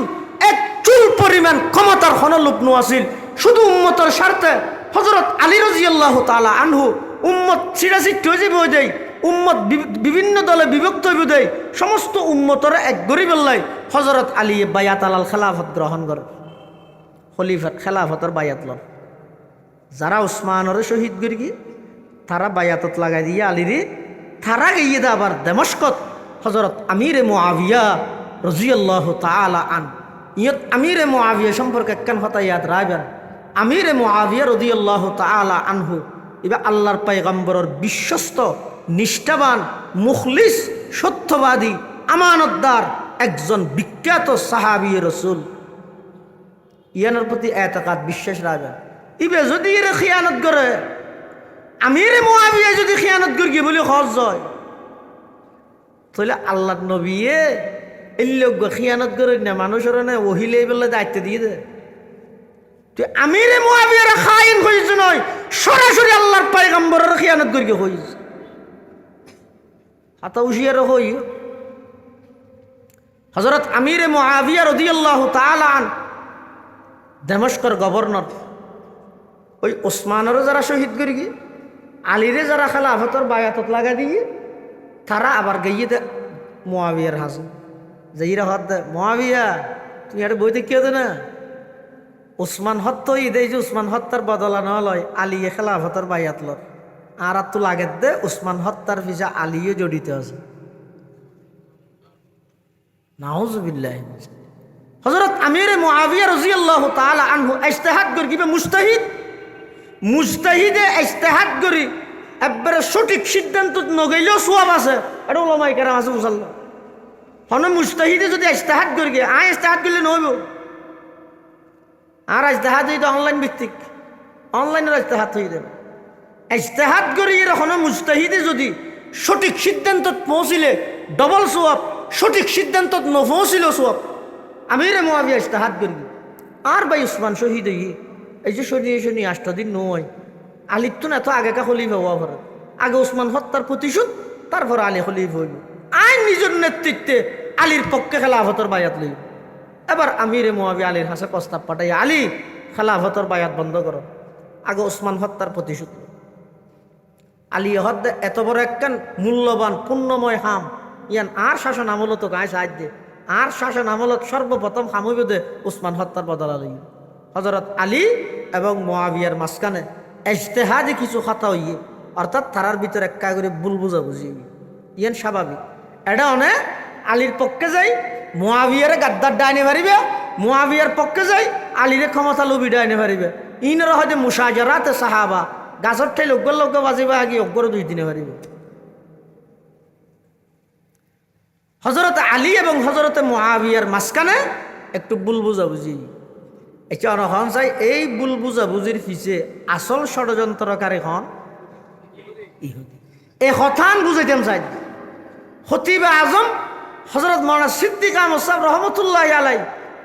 এক চুল পরিমাণ ক্ষমতার হনলোপ আছিল শুধু উম্মতের স্বার্থে হজরত আলী রাদিয়াল্লাহু তাআলা আনহু উম্মত ছিড়াছিট্টি হয়ে যাবে দেয় উম্মত বিভিন্ন দলে বিভক্ত হইব দেয় সমস্ত উম্মতরে এক গরিবল্লাই হজরত আলী বায়াত আলাল খেলাফত গ্রহণ করে খলিফাত খেলাফতর বায়াত লন যারা উসমানের শহীদ করি কি তারা বায়াতত লাগাই দিয়ে আলীরে তারা গিয়ে দে আবার দেমস্কত হজরত আমিরে মুআবিয়া রাদিয়াল্লাহু তাআলা আন ইয়ত আমিরে মুআবিয়া সম্পর্কে একখান কথা ইয়াদ রাখবেন আমিরে মুআবিয়া রাদিয়াল্লাহু তাআলা আনহু এবার আল্লাহর পয়গম্বরের বিশ্বস্ত নিষ্ঠাবান মুখলিস সত্যবাদী আমানতদার একজন বিখ্যাত সাহাবী রাসূল ইয়ানোর প্রতি এতেকাদ বিশ্বাস রাখবেন ইবে যদি এর খিয়ানত করে আমিরে মুআবিয়া যদি খিয়ানত করি বলে খরচ হয় তাহলে আল্লাহর নবীয়ে এই লোক খিয়ানত করে না মানুষের না ওহিলে বলে দায়িত্ব দিয়ে দে তুই আমিরে মুআবিয়ার খাইন হইছ নয় সরাসরি আল্লাহর পয়গম্বরের খিয়ানত করি হইছ হাতা উশিয়ার হই হযরত আমিরে মুআবিয়া রাদিয়াল্লাহু তাআলা আন দামেস্কের গভর্নর ওই ওসমানেরও যারা শহীদ করি কি আলীরে যারা খেলাফতর বায়াতত লাগা দিয়ে তারা আবার গিয়ে দে মুআবিয়ার হাসে যাইরা হদ দে মুআবিয়া তুমি আর বই দেখিও দে না উসমান হত্য দেই যে উসমান হত্যার বদলা না লয় আলিয়ে খেলাফতর বায়াত লর আর তো লাগে দে উসমান হত্যার পিছা আলিয়ে জড়িত আছে নাউজুবিল্লাহ হযরত আমিরে মুআবিয়া রাদিয়াল্লাহু তাআলা আনহু ইজতিহাদ করি কিবে মুজতাহিদে ইজতিহাদ করি একবারে সঠিক সিদ্ধান্ত নগইলেও সওয়াব আছে এটা উলামায়ে কেরাম আছে মুসাল্লাহ হন মুজতাহিদে যদি ইজতিহাদ করি আয় ইজতিহাদ করলে নইব আর ইজতিহাদ এটা অনলাইন ভিত্তিক অনলাইনের ইজতিহাদ হয়ে যাবে ইজতিহাদ করি এরকম মুজতাহিদে যদি সঠিক সিদ্ধান্তত পৌঁছিলে ডবল সওয়াব সঠিক সিদ্ধান্তত নপৌঁছিলেও সওয়াব আমিরে মুআবিয়া ইজতিহাদ করি আর ভাই উসমান শহীদ হই এই যে শনি 8 দিন নয় আলীর তো না তো আগেকা খলিফা হওয়া ভরে আগে উসমান হত্যার প্রতিশোধ তারপর আলী খলিফা হইব আইন নিজের নেতৃত্বে আলীর পক্ষে খেলাফতর বায়াত লইব এবার আমিরে মুআবিয়া আলীর হাসে প্রস্তাব পাঠাই আলী খেলাফতর বায়াত বন্ধ করো আগে উসমান হত্যার প্রতিশোধ আলী হদ এত বড় একখান মূল্যবান পুণ্যময় হাম ইয়ান আর শাসন আমলত গায়ে সাহায্য আর শাসন আমলত সর্বপ্রথম হামুবে দে উসমান হত্যার বদলা লইব হজরত আলী এবং মুআবিয়ার মাঝখানে ইজতেহাদি কিছু কথা হইয়ে, অর্থাৎ তারার ভিতরে একা করে ভুল বুঝাবুঝি ইয়ান স্বাভাবিক। এটা অনেক আলীর পক্ষে যাই মুয়াবিয়ারে গাদ্দার ডাইনে পারিবে, মুয়াবিয়ার পক্ষে যাই আলীরে ক্ষমতা লোভী ডাইনে পারিবে। ইনারা হয়তো মুসাজারাতে সাহাবা গাছর ঠাই লোকগর লোক বাজিবা আগে অজ্ঞর 2 দিনে পারিবে। হজরত আলী এবং হজরত মুয়াবিয়ার মাঝখানে একটু ভুল বুঝাবুঝি। এটা অনখন চাই এই ভুল বুঝাবুঝির পিছে আসল ষড়যন্ত্রকারী হন ইহুদি। এই হঠান বুঝাইতাম চাই খতিবে আজম হজরত মৌলানা সিদ্দিক আহমদ সাহেব রহমতুল্লাহ আলাই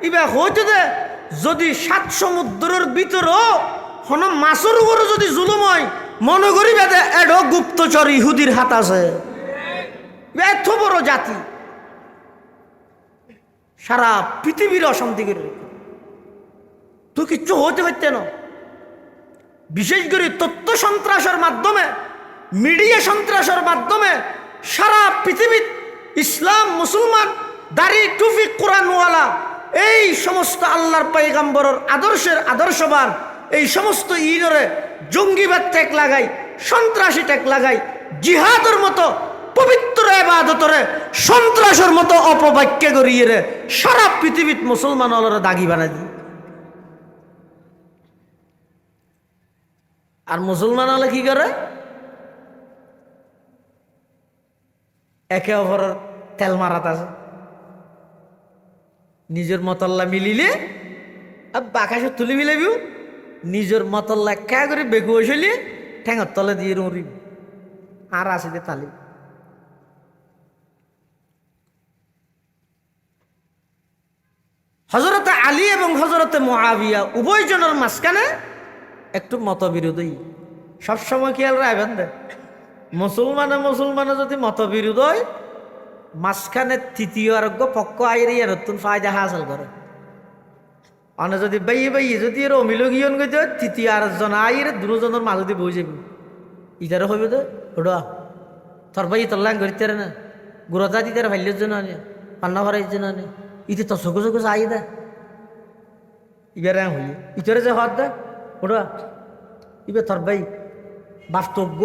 ইবা হইতে দে যদি 7 সমুদ্রের ভিতরও হন মাছের উপরে যদি জুলুম হয় মনে করি বেদে এড গুপ্তচর ইহুদির হাত আছে। এত বড় জাতি সারা পৃথিবীর অশান্তি করে তুই কিচ্ছু হতে পারতে না। বিশেষ করে তথ্য সন্ত্রাসের মাধ্যমে, মিডিয়া সন্ত্রাসের মাধ্যমে সারা পৃথিবীর ইসলাম মুসলমান দাড়ি টুপি কোরআনওয়ালা এই সমস্ত আল্লাহর পয়গম্বরের আদর্শের আদর্শবান এই সমস্ত ইনরে জঙ্গিবাদ ট্যাগ লাগাই, সন্ত্রাসী ট্যাগ লাগাই, জিহাদের মতো পবিত্র ইবাদতরে সন্ত্রাসের মতো অপবাক্য করিয়ে রে সারা পৃথিবীর মুসলমান হলরে দাগি বানাই দি। আর মুসলমান হলে কি করে একে অপরের তেল মারাত আছে। নিজের মতল্লা মিলিলে বাকাশে তুলি মিলাবিও নিজের মতল্লা কে করে বেগু আসলে ঠেঙর তলে দিয়ে রুঁড়ি আর আছে দে তালি। হজরতে আলী এবং হজরতে মুআবিয়া উভয়জনের মাঝখানে একটু মতবিরোধী। সবসময় খেয়াল রাখবেন দে মুসলমানে যদি মতবিরোধ হয় মাঝখানে তৃতীয় আরোগ্য পক্ষ আইরে নতুন ফায়দা হাসিল করে। অনে যদি বাইয়ে যদি এর অমিল গিয়ন গই তৃতীয় আরেকজন আইরে দুজনের মাঝে বই যাবি ইটারও হইবে তো ওটা তোর ভাই তোর লাং করিতে না গুরতা দিতে ভাল্যের জন্য আনে পান্না ভরার জন্য আনে ইতে তো চকু চকু আই দে ইবারে হইয়ে ইতরে যে হাত দে ওটা ইবে তোর ভাই বাস্তব্য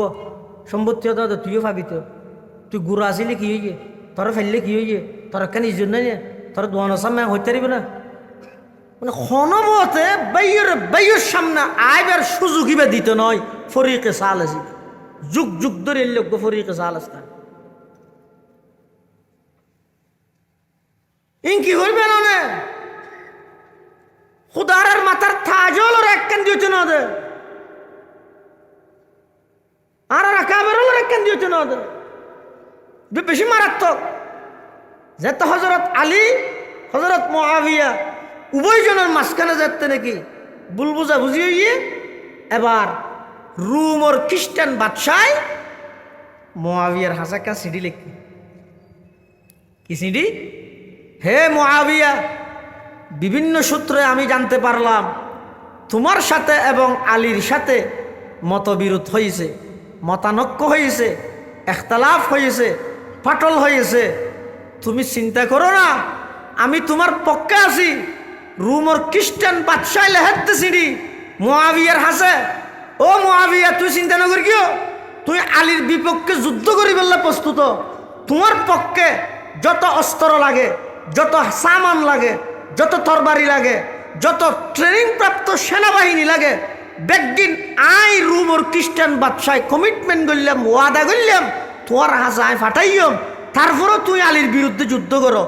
সম্পত্তি হতো তুইও ভাবি তো তুই গুড়া আসিলে কি হইয়ে তোর ফেললে কি হইয়ে তোর কেন ইজন নাই তোর দোয়ানোর সামনে হইতে পারিবে না। মানে হনবতে বাইয়ের সামনে আইবার সুযোগ ইবে দিতে নয়। ফরিকে সাল আছে যুগ যুগ ধরে লোক ফরিকে সাল আসতে ইন কি হইবে না খুদার মাথার থাজল আর একখান দিতে না দে আর রাকাবের একখান দিতে না দে বেশি মারাত্মক। যেতে হজরত আলী হজরত মুআবিয়া উভয়জনের মাঝখানে যেতে নাকি ভুল বুঝা বুঝি হইয়ে এবার রুম ওর খ্রিস্টান বাদশাহ মুআবিয়ার হাসাকা সিডি লিখি কি সিডি হে মুআবিয়া বিভিন্ন সূত্রে আমি জানতে পারলাম তোমার সাথে এবং আলীর সাথে মতবিরোধ হয়েছে, মতানক্য হয়েছে, এখতালাফ হয়েছে, ফাটল হয়েছে। তুমি চিন্তা করো না, আমি তোমার পক্ষে আছি। রুমর খ্রিস্টান বাদশাহ লেহাতে সিঁড়ি মুআবিয়ার হাসে ও মুআবিয়া তুই চিন্তা না করি কিও তুই আলীর বিপক্ষে যুদ্ধ করি বললে প্রস্তুত। তোমার পক্ষে যত অস্ত্র লাগে, যত সামান লাগে, যত তরবারি লাগে, যত ট্রেনিং প্রাপ্ত সেনাবাহিনী লাগে বেগদিন আই রুমর খ্রিস্টান বাদশাহ কমিটমেন্ট করলাম, ওয়াদা করলাম তোমার হাসে আয় ফাটাইম। তারপরও তুই আলীর বিরুদ্ধে যুদ্ধ করো।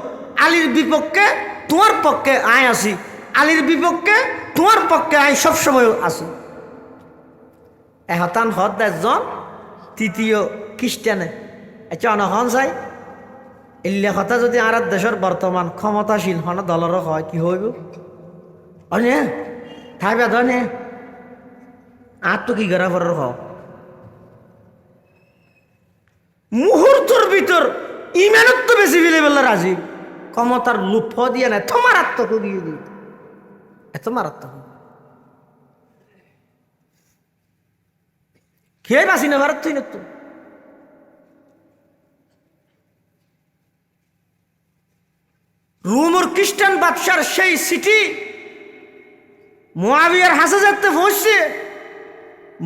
আলীর বিপক্ষে তোমার পক্ষে আয় আসি, আলীর বিপক্ষে তোমার পক্ষে আয় সবসময় আসি। এহতান হদ একজন তৃতীয় খ্রিস্টানে আচ্ছা অনহন চাই এলিয়া কথা যদি আর দেশের বর্তমান ক্ষমতাশীল হন দলের হয় কি হইব অনে থাকবে ধনে আর তো কি গড়া ফরের হ মুহূর্তের ভিতর ইমানত তো বেশি ফেলে বললে রাজি ক্ষমতার লুপ দিয়ে না এত মারাত্মক দিয়ে দিই এত মারাত্মক খেয়ে বাসি না ভারত তুই না তো রুমর খ্রিস্টান বাদশার সেই সিটি মুআবিয়ার হাসে যাতে পৌঁছছে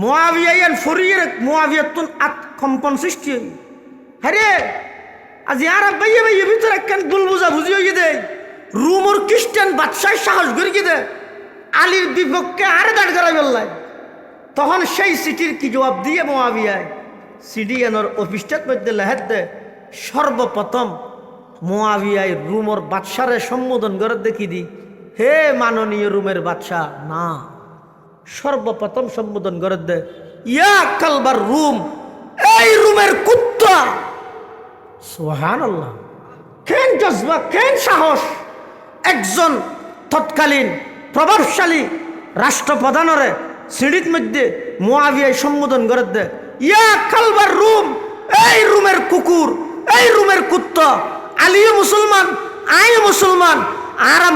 মুআবিয়া ফরিয়ের মুআবিয়াতুন কম্পন সৃষ্টি হই। হ্যাঁ আজি আর বাইয়ে বাইয়ে ভিতরে একখান ভুল বুঝা বুঝি হয়ে দে রুমর খ্রিস্টান বাদশাহ সাহস করে দে আলীর বিপক্ষে আর দাঁড় করাই বললাই। তখন সেই সিটির কি জবাব দিয়ে মুআবিয়ায় সিডিএনর অফিসটার মধ্যে লেহাত দে সর্বপ্রথম মুআবিয়ায় রুমর বাদশারে সম্বোধন করে দেখি দি হে মাননীয় রুমের বাদশাহ না, সর্বপ্রথম সম্বোধন করে দে ইয়া কালবার রুম, এই রুমের কুত্তা। সুবহানাল্লাহ, কেন জজবা, কেন সাহস একজন তৎকালীন প্রভাবশালী রাষ্ট্রপ্রধানরে সিঁড়ির মধ্যে মুআবিয়ায় সম্বোধন করে দে ইয়া কালবার রুম, এই রুমের কুকুর, এই রুমের কুত্তা। আলীও মুসলমান, আই মুসলমান, আরা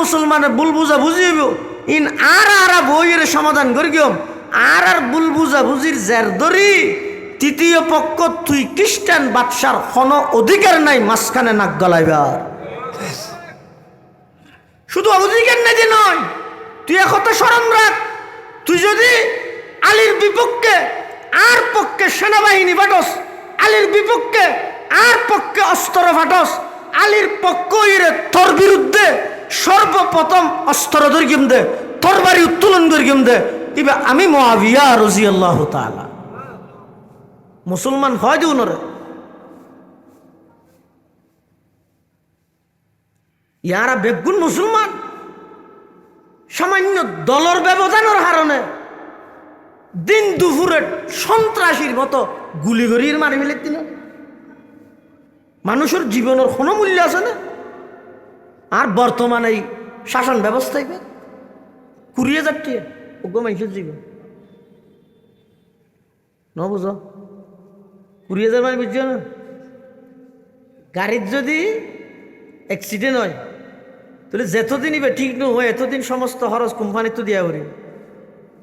মুসলমানে ভুল বুঝা বুঝিব ইন আরা বইয়ের সমাধান করি গিয়ম আর ভুল বুঝা বুঝির জের ধরি তৃতীয় পক্ষ তুই খ্রিস্টান বাদশার কোনো অধিকার নাই মাঝখানে নাক গলাইবার। শুধু অধিকার নাই যে নয়, তুই একথা স্মরণ রাখ, তুই যদি আলীর বিপক্ষে আর পক্ষে সেনাবাহিনী ফাটস, আলীর বিপক্ষে আর পক্ষে অস্ত্র ফাটস, আলীর পক্ষ ইরে তোর বিরুদ্ধে সর্বপ্রথম অস্ত্র দৈর্ঘ্যম দে, তরবারি উত্তোলন দৈর্ঘ্যম দে, ইবে আমি মুআবিয়া রাদিয়াল্লাহু তাআলা মুসলমান হয় দিও নরে। ইয়ারা বেগুন মুসলমান সামান্য দলর ব্যবধানের কারণে দিন দুপুরে সন্ত্রাসীর মতো গুলি গড়িয়ে মারি ফেলে দিন। মানুষের জীবনের কোনো মূল্য আছে না? আর বর্তমানে এই শাসন ব্যবস্থায় 20,000 টাকা ওগো মানুষের জীবন ন বুঝো 20,000 মানে বুঝছো না? গাড়ির যদি অ্যাক্সিডেন্ট হয় তাহলে যেতদিন ইবে ঠিক নয় এতদিন সমস্ত খরচ কোম্পানি তো দিয়া করি।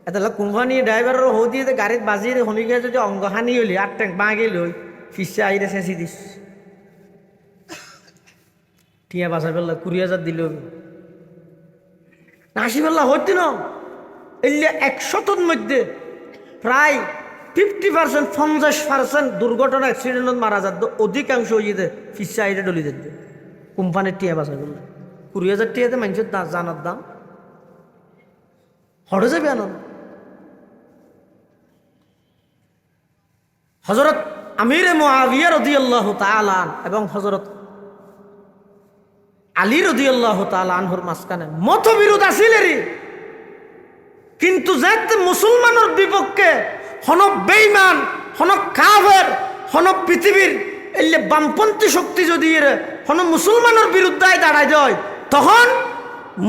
এটা কোম্পানি ড্রাইভারের হো দিয়ে গাড়িত বাজিয়ে শুনি গিয়ে যদি অঙ্গহানি হলি আর ট্যাঙ্ক বাঁ গেলি হই ফিসে আইরে চেঁচি দিস টিয়া বাঁচার পেলা 20,000 দিল 80 পেলা হইতে ন এলে 100 মধ্যে প্রায় 50% 50% দুর্ঘটনা অ্যাক্সিডেন্টত মারা যাত অধিকাংশ হইতে ফিসে আইরে ডলি যেত কোম্পানির টিয়া বাঁচার পেলা 20,000 টিয়াতে মানুষের জানার দাম হরে যাবে আনন্দ। হযরত আমিরে মুআবিয়া রাদিয়াল্লাহু তাআলা এবং হযরত আলী রাদিয়াল্লাহু তাআলা আনহুর মাঝখানে মতবিরোধ আসিলেরই, কিন্তু যাতে মুসলমানের বিপক্ষে হন বেঈমান, হন কাফের, হন পৃথিবীর এলে বামপন্থী শক্তি যদি হন মুসলমানের বিরুদ্ধে দাঁড়ায় যায় তখন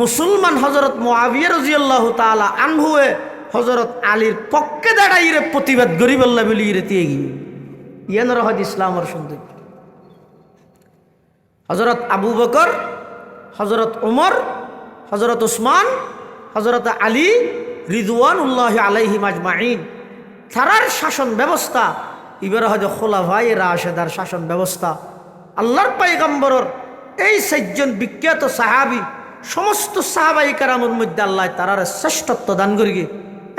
মুসলমান হযরত মুআবিয়া রাদিয়াল্লাহু তাআলা আনহুয়ে হযরত আলীর পক্ষে দাঁড়াইরে প্রতিবাদ করি বললা বলি রেতিয়ে গিয়ে ইয়ানর হজ ইসলামের সৌন্দর্য। হযরত আবু বকর, হযরত ওমর, হযরত উসমান, হযরত আলী রিদওয়ানুল্লাহি আলাইহিম আজমাইন তারার শাসন ব্যবস্থা ইবার হজ খোলাফায়ে রাশেদার শাসন ব্যবস্থা আল্লাহর পয়গম্বরের এই 4 জন বিখ্যাত সাহাবী সমস্ত সাহাবায়ে কেরামের মধ্যে আল্লাহ তারার শ্রেষ্ঠত্ব দান করি।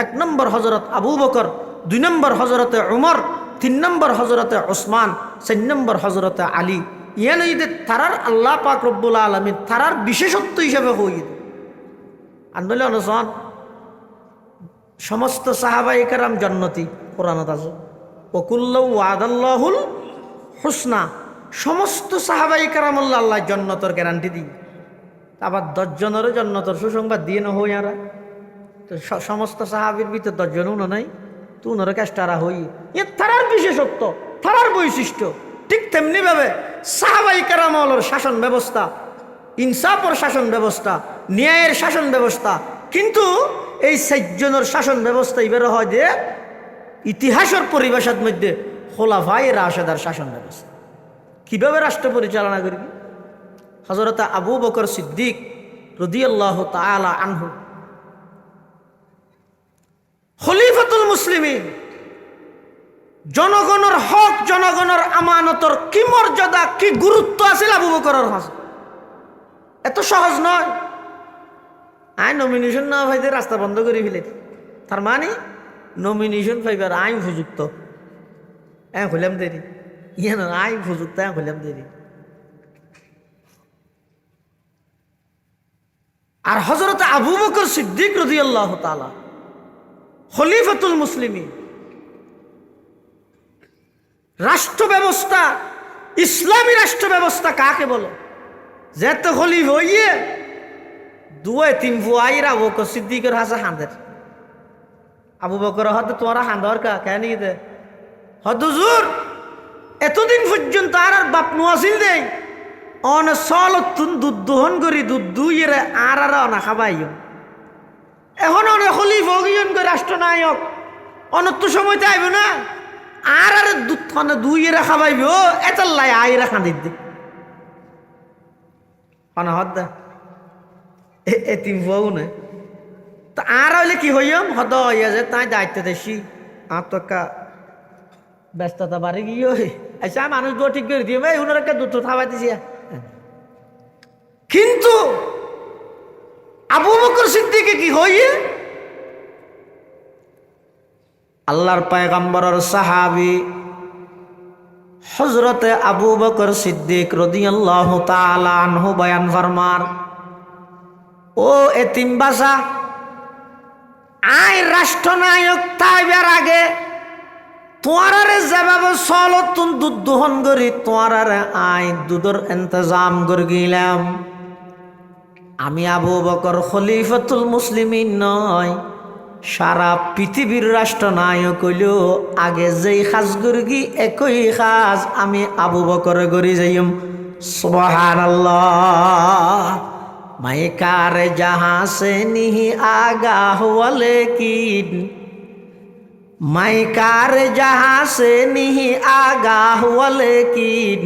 1 নম্বর হযরত আবু বকর, 2 নম্বর হযরতে ওমর, 3 নম্বর হযরতে ওসমান, 4 নম্বর হযরতে আলী। ইয়ান ঈদে তারার আল্লাহ পাক রব্বুল আলামিন তারার বিশেষত্ব হিসেবে হইদ আন্দোলন অনুসান সমস্ত সাহাবায়ে কেরাম জান্নাতি কোরআনত আছে ওকুল্লু ওয়াদাল্লাহুল হুসনা, সমস্ত সাহাবায়ে কেরাম আল্লাহ জান্নাতের গ্যারান্টি দিই। আবার 10 জনেরও জান্নাতের সুসংবাদ দিয়ে না হই আর তো সমস্ত সাহাবীর ভিতর 10 জনও নাই তো ওনারা কাজটারা হই এ তারার বিশেষত্ব, তারার বৈশিষ্ট্য। ঠিক তেমনি ভাবে সাহাবায়ে কেরামের শাসন ব্যবস্থা, ইনসাফের শাসন ব্যবস্থা, ন্যায়ের শাসন ব্যবস্থা, কিন্তু এই 4 জনের শাসন ব্যবস্থা এবার হয় যে ইতিহাসের পরিভাষার মধ্যে খোলাফায়ে রাশেদার শাসন ব্যবস্থা। কিভাবে রাষ্ট্র পরিচালনা করবি? হযরত আবু বকর সিদ্দিক রাদিয়াল্লাহু তাআলা আনহু খলিফাতুল মুসলিমিন, জনগণের হক, জনগণের আমানতর কি মর্যাদা, কি গুরুত্ব আছে আবু বকরের কাছে এত সহজ নয়। আই নমিনেশন না ভাইদের রাস্তা বন্ধ করে ফেলে, তার মানে নমিনেশন পাইবার আই উপযুক্ত হইলাম দেরি ইয়ে না আই উপযুক্ত হইলাম দেরি। আর হযরত আবু বকর সিদ্দিক রাদিয়াল্লাহু তাআলা খলিফাতুল মুসলিমিন, রাষ্ট্র ব্যবস্থা, ইসলামী রাষ্ট্র ব্যবস্থা কাকে বলো? যেতে খলিফা হইয়ে দুয়ে তিন ফুয়াইর আবু বকর সিদ্দিকের হাসে হাঁদের। আবু বকর হয়তো তোমার হাঁদর কেন দে হদুজুর এতদিন পর্যন্ত আর বাপ নোয়াছিল দেই অন সলতুন দুধ দহন করি দুধ দুইয়ের আর অনা খাবাইও। এখন অনেক খলিফা গিয়ন করে রাষ্ট্রনায়ক অনত্য সময়তে আইব না আর দুধ খানে দুইয়ের খাবাইব এটার লাই আইরা খাঁদি দে অনা হদ দা এ তিন ফুয়াও না। তো আর হইলে কি হইম হদ হইয়া যে তাই দায়িত্ব দেশি আর তো একটা ব্যস্ততা বাড়ি গিয়ে আচ্ছা মানুষ দু ঠিক করে দিয়ে ভাই ওনার একটা দুধ খাওয়াই দিছি। কিন্তু আবু বকর সিদ্দিকে কি হইয়ে আল্লাহর পয়গম্বরের সাহাবী হযরতে আবু বকর সিদ্দিক রাদিয়াল্লাহু তাআলা আনহু বয়ান ফরমান, ও এতিম বাসা আই রাষ্ট্রনায়ক তাইবার আগে তোমারে যেভাবে সলতুন দুধ দহন করি তোমারে আই দুধের ইন্তজাম করে গেলাম। আমি আবু বকর খলিফাতুল মুসলিমিন নয়, সারা পৃথিবীর রাষ্ট্রনায়ক হইলেও আগে যেই কাজ করি একই কাজ আমি আবু বকর করি যাইম। সুবহানাল্লাহ। मैं कार जहां से नहीं आगा हुआ लेकिन मैं कार जहां से नहीं आगा हुआ लेकिन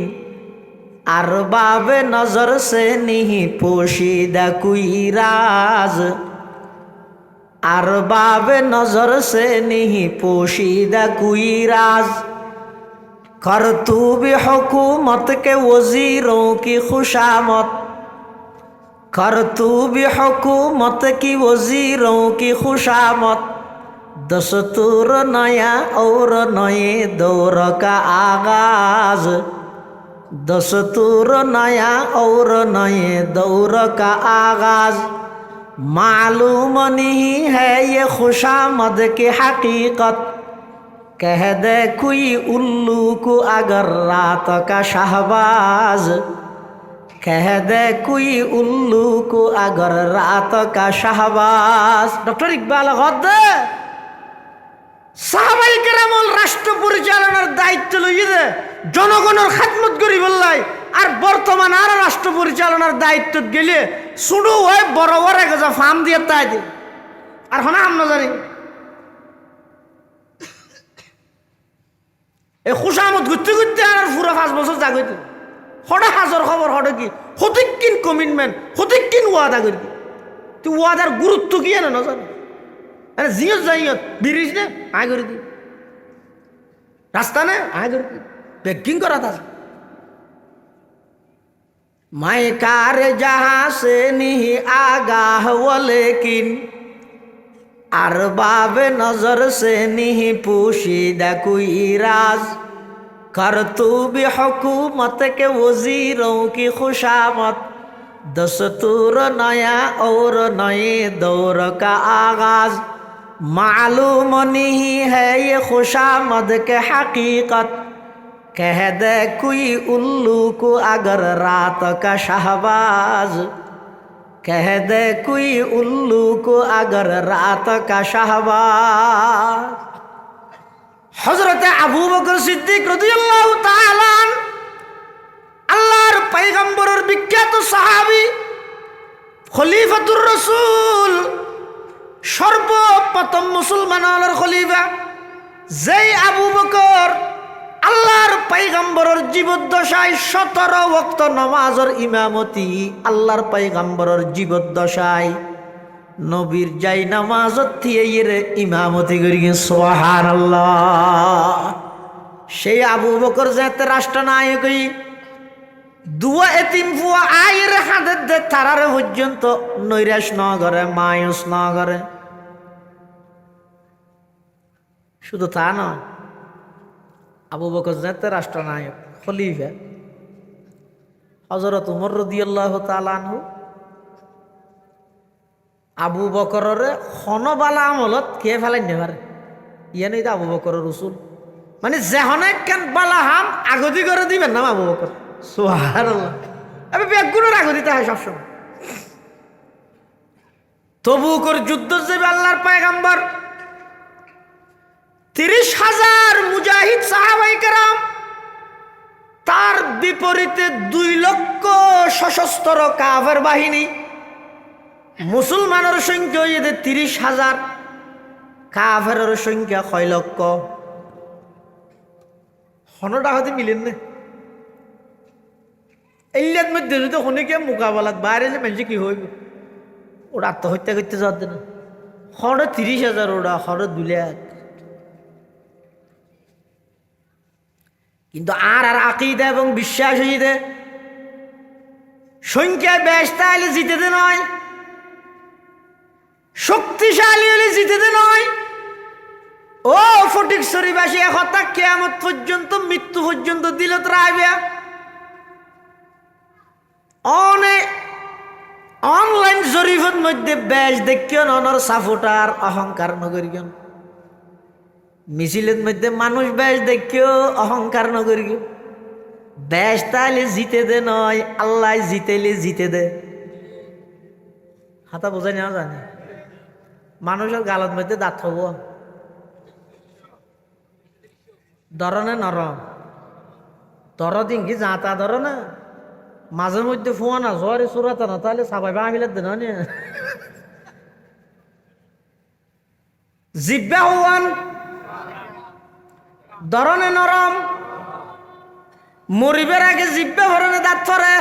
अरबाब नजर से नहीं पोशीदा कोई राज अरबाब नजर से नहीं पोशीदा कोई राज करतूब हुकूमत के वजीरों की खुशामद करतूब हुकूमत की वजीरों की खुशामद दस्तूर नया और नए दौर का आगाज दस्तूर नया और नए दौर का आगाज मालूम नहीं है ये खुशामद की हकीकत कह दे कोई उल्लू को अगर रात का शहबाज कह दे कोई उल्लू को अगर रात का शहबाज। डॉक्टर इकबाल गद्दे সাহাবায়ে কেরামল রাষ্ট্র পরিচালনার দায়িত্ব লইয়ে দে জনগণের খেদমত করি বললাই। আর বর্তমান আর রাষ্ট্র পরিচালনার দায়িত্ব গেলে শুরু হয় বড় বড় গজা ফার্ম দিয়ে তাই দি আর হনা আমরা জানি এই খুশামত ঘুরতে ঘুরতে আর পুরো 5 বছর জাগইতে হঠাৎ হাজার খবর হঠাৎ কি হঠিক কিন কমিটমেন্ট হঠিক কিন ওয়াদা করবি তুই ওয়াদার গুরুত্ব কি না জানি আরে জিয়ত যাইয়ত ব্রিজ না আয় করে দি রাস্তা না আয় করে দি বেকিং করা था मैं कार जहां से नहीं आगाह वो लेकिन अरबाब नजर से नहीं पोशीदा कोई राज करतूब हुकूमत के वजीरों की खुशामद दस्तूर नया और नए दौर का आगाज मालूम नहीं है ये खुशामद के हकीकत कह दे कोई उल्लू को अगर रात का शहबाज कह दे कोई उल्लू को अगर रात का शहबाज। हजरत আবু বকর সিদ্দিক রাদিয়াল্লাহু তাআলা আল্লাহর পয়গম্বরের বিখ্যাত সাহাবী খলিফাতুর রাসূল সর্বপ্রথম মুসলমানের খলিফা যেই আবু বকর আল্লাহর পয়গম্বরের জীবদ্দশায় 17 ওয়াক্ত নামাজের ইমামতি আল্লাহর পয়গম্বরের জীবদ্দশায় নবীর যাই নামাজত থিয়ে ইমামতি করি সুবহানাল্লাহ। সেই আবু বকর যাতে রাষ্ট্রনায়ক দুয়া এতিম ফুয়া আয়ের হাতে দে তারারে পর্যন্ত নৈরাশ ন করে মায়ুস ন করে শুধু তা নয়, আবু বকর যেতে রাষ্ট্রনায়ক খলিফা, হযরত উমর রাদিয়াল্লাহু তাআলা আনহু আবু বকরের হনবালা আমলত কে ফেলাই নেবার ইয়ানি তো আবু বকরের রসুল, মানে যেহনে কেন বালা হাম আগতি করে দিবেন না আবু বকর। সুবহানাল্লাহ, আমি বেগুনের আগতিতে হয় সবসময়। তবুকর যুদ্ধ যাবে আল্লাহর পয়গম্বর, 30,000 মুজাহিদ সাহাবায়ে কেরাম, তার বিপরীতে 2 লক্ষ সশস্ত্র কাফের বাহিনী। মুসলমানের সংখ্যা এদের 30,000, কাফের সংখ্যা 6 লক্ষ। হনটা হতে মিলেন না এর মধ্যে যদি হনিকে মোকাবেলাত বাইরে যে মানুষ কি হইব, ওরা আত্মহত্যা করতে যাচ্ছে না। হরে 30,000, ওরা হরে 2 লাখ। কিন্তু আর আকীদা এবং বিশ্বাস হইতে সংখ্যা বেশ তাইলে জিতেতে নয়, শক্তিশালী হলে জিতেতে নয়। ও ফটিকছড়িবাসী, একথা কিয়ামত পর্যন্ত, মৃত্যু পর্যন্ত দিল ত্রাইবে। অনলাইন জরিফের মধ্যে বেশ দেখিও ননর সাপোর্টার অহংকার নগরিও, মিছিলের মধ্যে মানুষ বেশ দেখিও অহংকার নগরিও। বেশ তাইলে জিতে দে নয়, আল্লাহ জিতেলে জিতে দে। হাতা বোঝাই নেওয়া জানে মানুষের গালত মধ্যে দাঁত হব ধরনে নরম দরদিন কি যা তা ধর না, মাঝে মধ্যে ফোয়া না জ্বরে সুরাতা না, তাহলে সবাই বাহিলে দেন জিব্বা হওয়ান ধরনে নরম, মরিবের আগে জিব্বা ভরনে দাঁত ফরে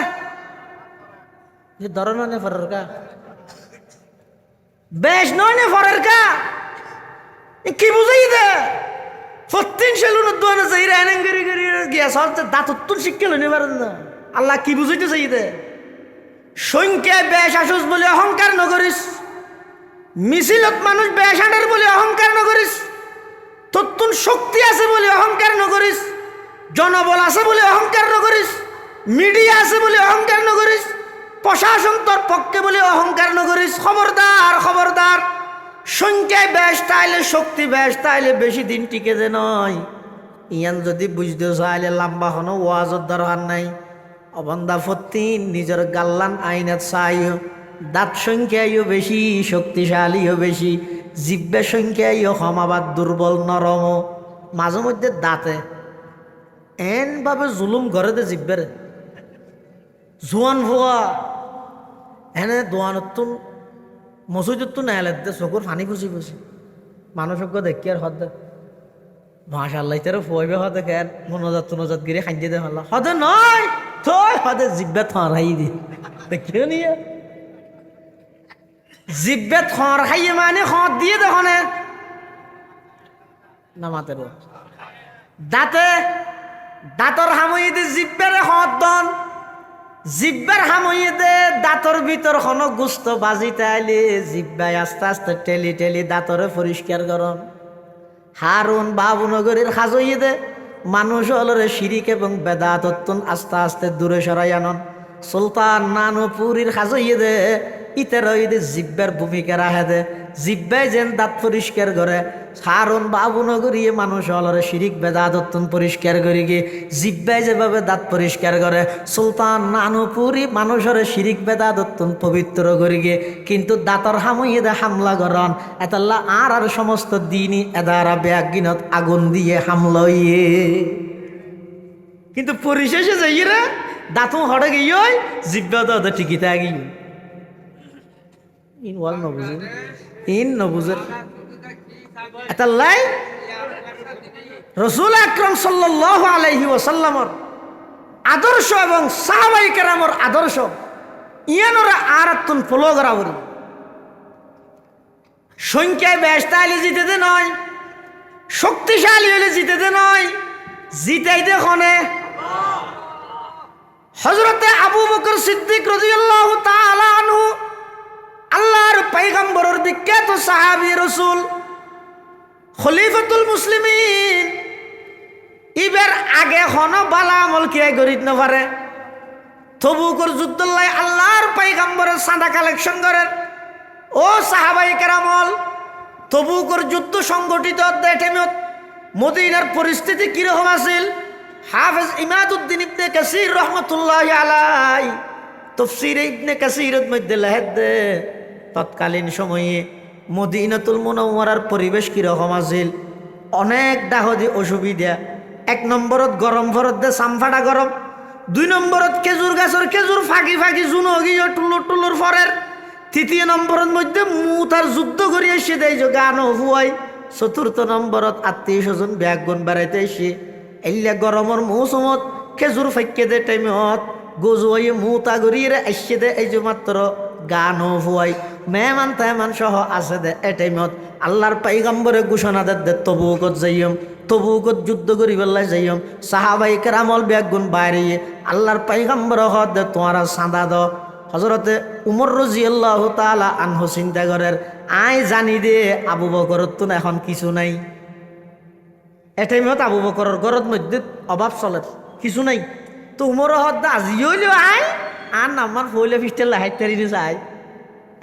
ধরনে ফরের কা বেশ নয় নে ফরের কা কি বুঝাই দে ফত্তিন সেলুন দোয়ানে যাই রায়ন গরি গরি গিয়া সরতে দাঁত তুল শিক্ষা লইনে পারেন না। আল্লাহ কি বুঝাইতে চাই দে সংখ্যায় বেশ আসুস বলে অহংকার নগরিস, মিছিলত মানুষ বেশ আনার বলে অহংকার নগরিস, তত্তুন শক্তি আছে বলে অহংকার নগরিস, জনবল আছে বলে অহংকার নগরিস, মিডিয়া আছে বলে অহংকার নগরিস, প্রশাসন তোর পক্ষে বলে অহংকার নগরিস। খবরদার খবরদার, সংখ্যায় বেশ তাইলে শক্তি বেশ তাইলে বেশি দিন টিকে যে নয়। ইয়ান যদি বুঝতে চাইলে লম্বা হনো ওয়াজত দরকার নাই। অবন্দা ফত্তিন নিজের গাল্লান আইনাত চাইও, দাঁত সংখ্যায়ও বেশি, শক্তিশালীও বেশি, জিব্বা সংখ্যায়ও ক্ষমাবাদ দুর্বল নরম। মাঝে মধ্যে দাঁতে এন ভাবে জুলুম ঘরে দে জিব্বারে জোয়ান ভুয়া এনে দোয়ানতুন মসজিদত নাইলে দে চকুর ফানি ফুসি ফুসি মানুষজ্ঞ দেখি আর হদ মাশাআল্লাহ তার ফুয়াইবে হদ দেখেন মনোজাত তুনজাত গিরে খাইতে দে আল্লাহ হদ নয় তো হদে জিব্বা থরাই দি দেখিও নিয়ে জিব্বা থর খাইয়ে মানে হদ দিয়ে দেখনে নামাতে দাঁতে দাঁতর হামইদে জিব্বারে হদ দন, জিব্বার হামইদে দাঁতর ভিতর হন গুস্ত বাজিতে আইলে জিব্বাই আস্তে আস্তে টেলি টেলি দাঁতরে পরিষ্কার করন। হারুন বাবুনগরীর হাজইদে মানুষ হলরে শিরিক এবং বেদাতত্তুন আস্তে আস্তে দূরে সরাই আনন। সুলতান নানুপুরীর হাজইদে ইতেরইদে জিব্বার ভূমিকা রাখে দে, জিব্বাই যেন দাঁত পরিষ্কার করে। হারুন বাবুনগরী মানুষ হলরে শিরিক বেদাতত্তুন পরিষ্কার করি গিয়ে জিব্বাই যেভাবে দাঁত পরিষ্কার করে, সুলতান নানুপুরী মানুষের শিরিক বেদাতত্তুন পবিত্র করি গিয়ে কিন্তু দাঁতর হামইদে হামলা করন। এতাল্লা আর সমস্ত দিনই এদারা ব্যাগিনত আগুন দিয়ে হামলা ইয়ে কিন্তু পরিশেষে যাইরা দাঁতু হড়ে গিয়ে জিব্বা তো ঠিকই থাকি ইন ওয়াল নবুঝে ইন নবুঝে এতাল্লাই রাসূল আকরাম সাল্লাল্লাহু আলাইহি ওয়াসাল্লামর আদর্শ এবং সাহাবায়ে কেরামর আদর্শ ইয়ানরা আরাতুন ফলো করা বলি সংখ্যায় বেশ তাইলে জিতেতে নয়, শক্তিশালী হলে জিতেতে নয়, জিতাইতে খনে। হযরতে আবু বকর সিদ্দিক রাদিয়াল্লাহু তাআলা আনহু আল্লাহর পয়গম্বরের বিখ্যাত সাহাবী রাসূল খলিফাতুল মুসলিমিন ইবের আগে হন বালা আমল কে গরিত না পারে তবুকর যুদ্ধল্লাই আল্লাহর পয়গম্বরের সাদা কালেকশন করেন ও সাহাবায়ে কেরামল তবুকর যুদ্ধ সংগঠিত টাইমত মদিনার পরিস্থিতি কিরকম আছিল হাফেজ ইমাদউদ্দিন ইবনে কাসির রহমাতুল্লাহি আলাই তাফসীরে ইবনে কাসিরের মধ্যে লেখেন দে তৎকালীন সময়ে মদিনাতুল মুনাওয়ারার পরিবেশ কিরকম আছিল অনেক দাহদি অসুবিধা এক নম্বরত গরম ভরত দে সামফাটা গরম দুই নম্বরত খেজুর গাছের খেজুর ফাঁকি ফাঁকি জুনো গিয়ে টুলুর টুলুর ফরের তৃতীয় নম্বরের মধ্যে মুতার যুদ্ধ করি এসে দেয় যে গান হুয়াই চতুর্থ নম্বরত আত্মীয় স্বজন ব্যাগুন বেড়াইতে এসে এল্লা গরমের মৌসুমত খেজুর ফাঁকে দে টাইমত গজুয়াইয়ে মুতা গড়িয়ে এসে দে এই যে মাত্র গান হুয়াই মেহমান তেহমান সহ আছে দে এ টাইমত আল্লাহর পয়গম্বরে ঘোষণা দে তবুকত যাইম তবুকত যুদ্ধ করি বেলায় যাইম সাহাবায়ে কেরামল ব্যাগুন বাইরে আল্লাহর পয়গম্বর হদ দে তোমারা সাদা দ হজরতে উমর রাদিয়াল্লাহু তাআলা আনহু চিন্তা করেন আই জানি দে আবু বকরের তো এখন কিছু নাই এ টাইমত আবু বকরের ঘরের মধ্যে অভাব চলে কিছু নাই তো উমর হদ আজিও আই আর নাম্বার ফইলে ফিস্টেল লাহাইতারি চাই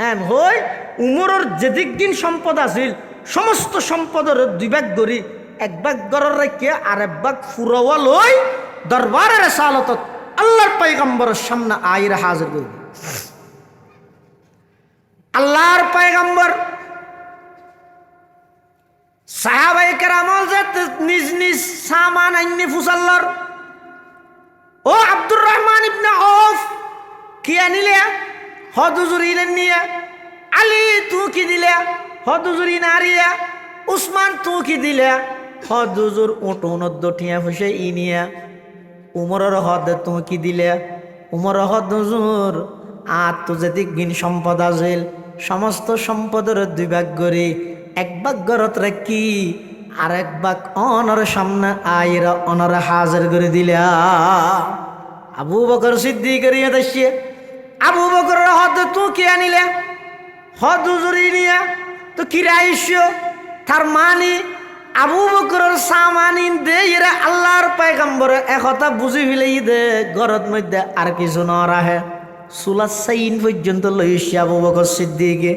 এন হই উমরের যেদিক দিন সম্পদ আছিল সমস্ত সম্পদের দুই ভাগ গড়ি এক ভাগ গড়ের রাখিয়ে আর এক ভাগ ফুরওয়া লই দরবারের রিসালাতত আল্লাহর পয়গম্বরের সামনে আইরে হাজির করি আল্লাহর পয়গম্বর সাহাবায়ে কেরামল যে নিজ নিজ সামান আইনি ফুসাল্লার ও আব্দুর রহমান ইবনে আউফ কি আনিলে হদুজুরি নিয়ে আলী তু কি দিলে হদুজুরি নারিয়া উসমান তু কি দিলে হদুজুর উঠোনত ঠিয়া ফুসে ই নিয়া উমরের হদ তু কি দিলে উমর হদুজুর আর তো যেদিক গিন সম্পদ আছিল সমস্ত সম্পদের দুই ভাগ করে এক ভাগ গরত রাখি আর এক ভাগ অনর সামনে আইরা অনর হাজির করে দিলা আবু বকর সিদ্দিক করিয়া দেশে আবু বকরের হদ তু কি আনিলে হদ হুজুরি নিয়া তো কিরাইশ তার মানি আবু বকরের সামানিন দে এরা আল্লাহর পয়গম্বর একথা বুঝি ফেলেই দে ঘরের মধ্যে আর কিছু ন রাহে সুলাস সাইন পর্যন্ত লইছি আবু বকর সিদ্দিকে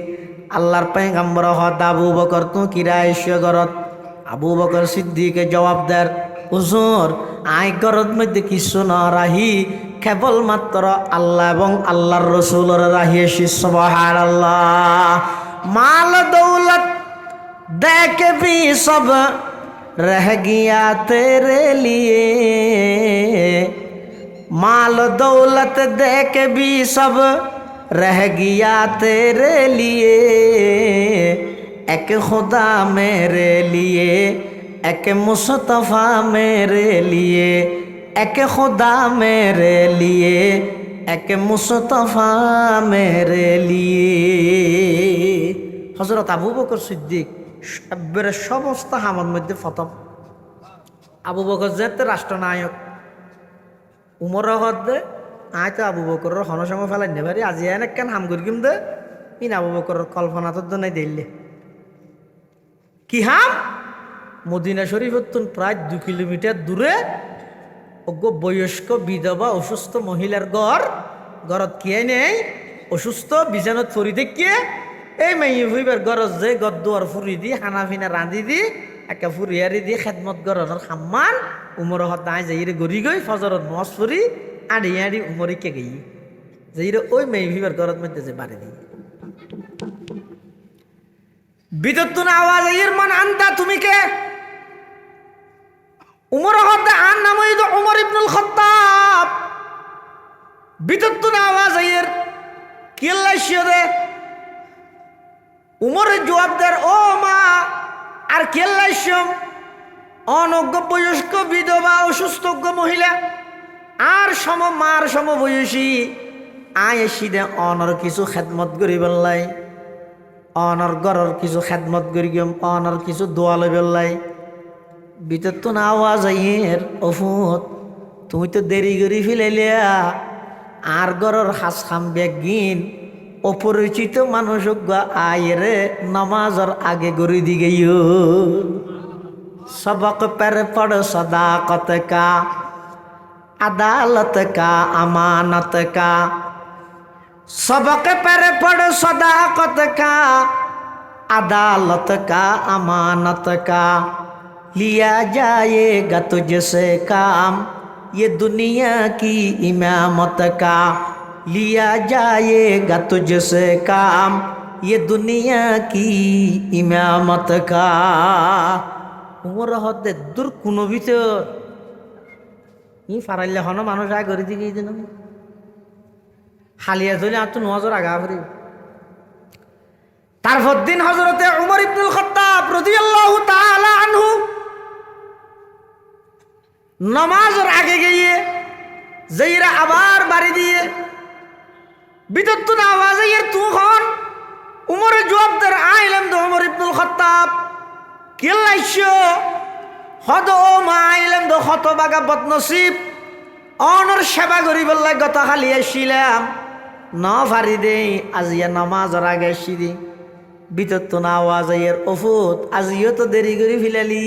আল্লাহর পয়গম্বর হদ আবু বকর তু কিরাইশ ঘরত আবু বকর সিদ্দিকে জবাব দেয় হুজুর আই ঘরের মধ্যে কিছু ন রাহি কেবলমাত্র আল্লাহ এবং আল্লাহর রসুলের রাহিয়েছি সুবহানাল্লাহ মাল দৌলত দেখ भी सब रह गया तेरे लिए माल दौलत देख भी सब रह गया तेरे लिए एक खुदा मेरे लिए एक मुस्तफ़ा मेरे लिए एक खुदा मेरे लिए एक मुस्तफ़ा मेरे लिए হযরত আবু বকর সিদ্দিক এবারে সমস্ত হামের মধ্যে প্রথম আবু বকর যেতে রাষ্ট্রনায়ক উমর হদে আয় তো আবু বকরের হনসঙ্গ ফেলাই নেবারি আজি এনে কেন হাম করিম দে ইন আবু বকরের কল্পনা তো নাই দিল্লি কি হাম মদিনা শরীফতুন প্রায় 2 কিলোমিটার দূরে অজ্ঞ বয়স্ক বিধবা অসুস্থ মহিলার ঘরত কে নেই অসুস্থ বিছানত ফরি দেখিয়ে এই মেয়ে হইবার গরজ যে গদ্দুয়ার ফুরি দি খানা পিনা রাঁধি দি একে ফুরিয়ারি দি খেদমত গরনের খাম্মান উমর হত নাই যাইরে গড়ি গই ফজরত নজ ফুরি আড়ি আড়ি উমরিকে গই যাইরে ওই মেয়ে হইবার গরত মধ্যে যে বাড়ি দি বিদ্যুৎ আওয়াজ এর মান আনতা তুমি কে উমর হত আন নাম হইতো উমর ইবনুল খাত্তাব বিদ্যুৎ আওয়াজ এর কিল্লাশিয়ে দে উমরের জবাব দেয় ও মা আর কেল্লাইসম অনজ্ঞ বয়স্ক বিধবা অসুস্থজ্ঞ মহিলা আর মার সমবয়সী আয় এসি দে অনর কিছু খেদমত করি বেল্লাই অনর গরর কিছু খেদমত করি গেম অনর কিছু দোয়া লই বেল্লাই ভিতর তো না আওয়াজ আইয়ের অফুত তুমি তো দেরি করি ফেলাইলিয়া আর গরর হাস খাম বেগিন অপরিচিত মানুষ আয়েরে নামাজর আগে গড়ি দি গেই सबक पर पढ़ सदाकत का, अदालत का, अमानत का। सबक पर पढ़ सदाकत का, अदालत का, अमानत का। लिया जाएगा तुझसे काम, ये दुनिया की इमामत का। लिया जाएगा तुझसे काम, ये दुनिया की इमामत का। উমর হতে দূর কোনো ভিতর ই ফারাইলে হন মানুষ আয় করে দিকে এই দিন হালিয়া চলে আর তো নজর আগা ফুরি। তারপর দিন হযরতে উমর ইবনুল খাত্তাব রাদিয়াল্লাহু তাআলা আনহু নামাজের আগে গিয়ে যাইরা আবার বাড়ি দিয়ে বিদ্যুৎ আওয়াজে এর তুখন উমরের জবাবদার আইলাম তো উমর ইবনুল খাত্তাব কেলাইছো হদ ও মা আইলাম তো হত বাগা বদনসিব অনর সেবা করি বললে গত খালি আসছিলাম ন ফারি দে আজিয়া নামাজের আগে আসছি বিদ্যুৎ আওয়াজ এর ওফুত আজিও তো দেরি করে ফিলালি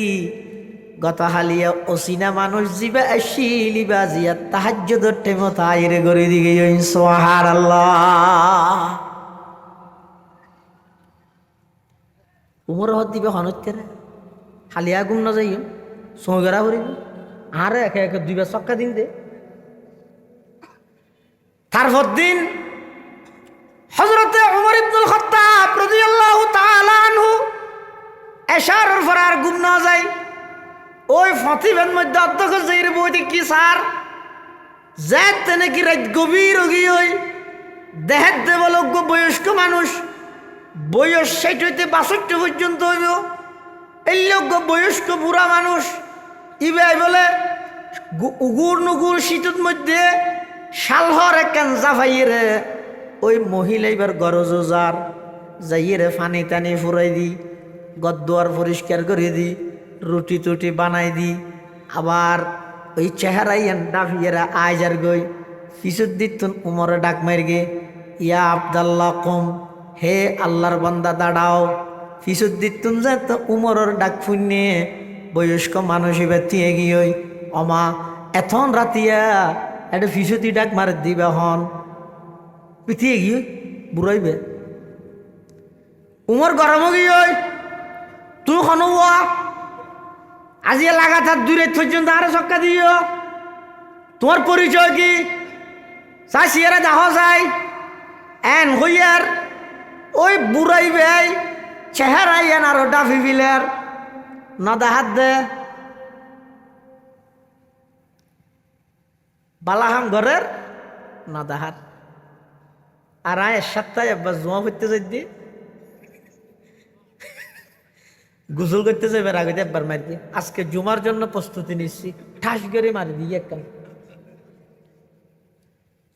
গত হালিয়া অসিনা মানুষ জিবা আসিলি বাজিয়া তাহাজ্জুদের টাইমে তাইরে করে দিকে সুবহানাল্লাহ। উমর হত দিবে হনত করে হালিয়া গুম না যাইও সৌগরা করিব আরে একে একে দুইবার চক্কা দিন দে। তারপর দিন হযরতে উমর ইবনুল খাত্তাব রাদিয়াল্লাহু তাআলা আনহু এশারের পর আর গুম না যায় ওই ফতিবের মধ্যে অধ্যক্ষ যাইরে বইতে কি সার যেতে নাকি রাত গভীর গিয়ে ওই দেহের দেবলজ্ঞ বয়স্ক মানুষ বয়স ৬০ হইতে ৬২ পর্যন্ত হইব এই লোক বয়স্ক বুড়া মানুষ ইবাই বলে উগুর নুগুর শীতের মধ্যে শালহর একখান জাফাইরে ওই মহিলা এবার গরজ যার যাইরে পানি টানি ফুরাই দি গদ্দুয়ার পরিষ্কার করে দি রুটি টুটি বানাই দি আবার ওই চেহারাই ডাফিয়েরা আয়জার গই পিছুর দিতুন উমরে ডাক মারগে ইয়া আব্দাল্লাহ কম হে আল্লাহর বান্দা দাঁড়াও পিছুর দিতুন যে তো উমরের ডাক ফুন্যে বয়স্ক মানুষ এবার তিয়ে গিয়ে অমা এথন রাতিয়া একটা পিছুতি ডাক মার দিবে হন পিথিয়ে গিয়ে বুড়াইবে উমর গরম গিয়ে তুই হনুয়া আজি লাগাতার দূরে পর্যন্ত আরো চক্কা দিও তোমার পরিচয় কি চাষিয়ারা দেখা যায় এন হইয়ার ওই বুড়াই ভাই চেহারাই এন আরো ডাফি বিলের নদা হাত দে বালাহাম ঘরের নদা হাত আর আয় সপ্তাহে একবার জমা করতে যাই দি গোসল করতে যাবে আগে একবার মারি দিয়ে আজকে জুমার জন্য প্রস্তুতি নিচ্ছি ঠাস করে মারি দিই একখান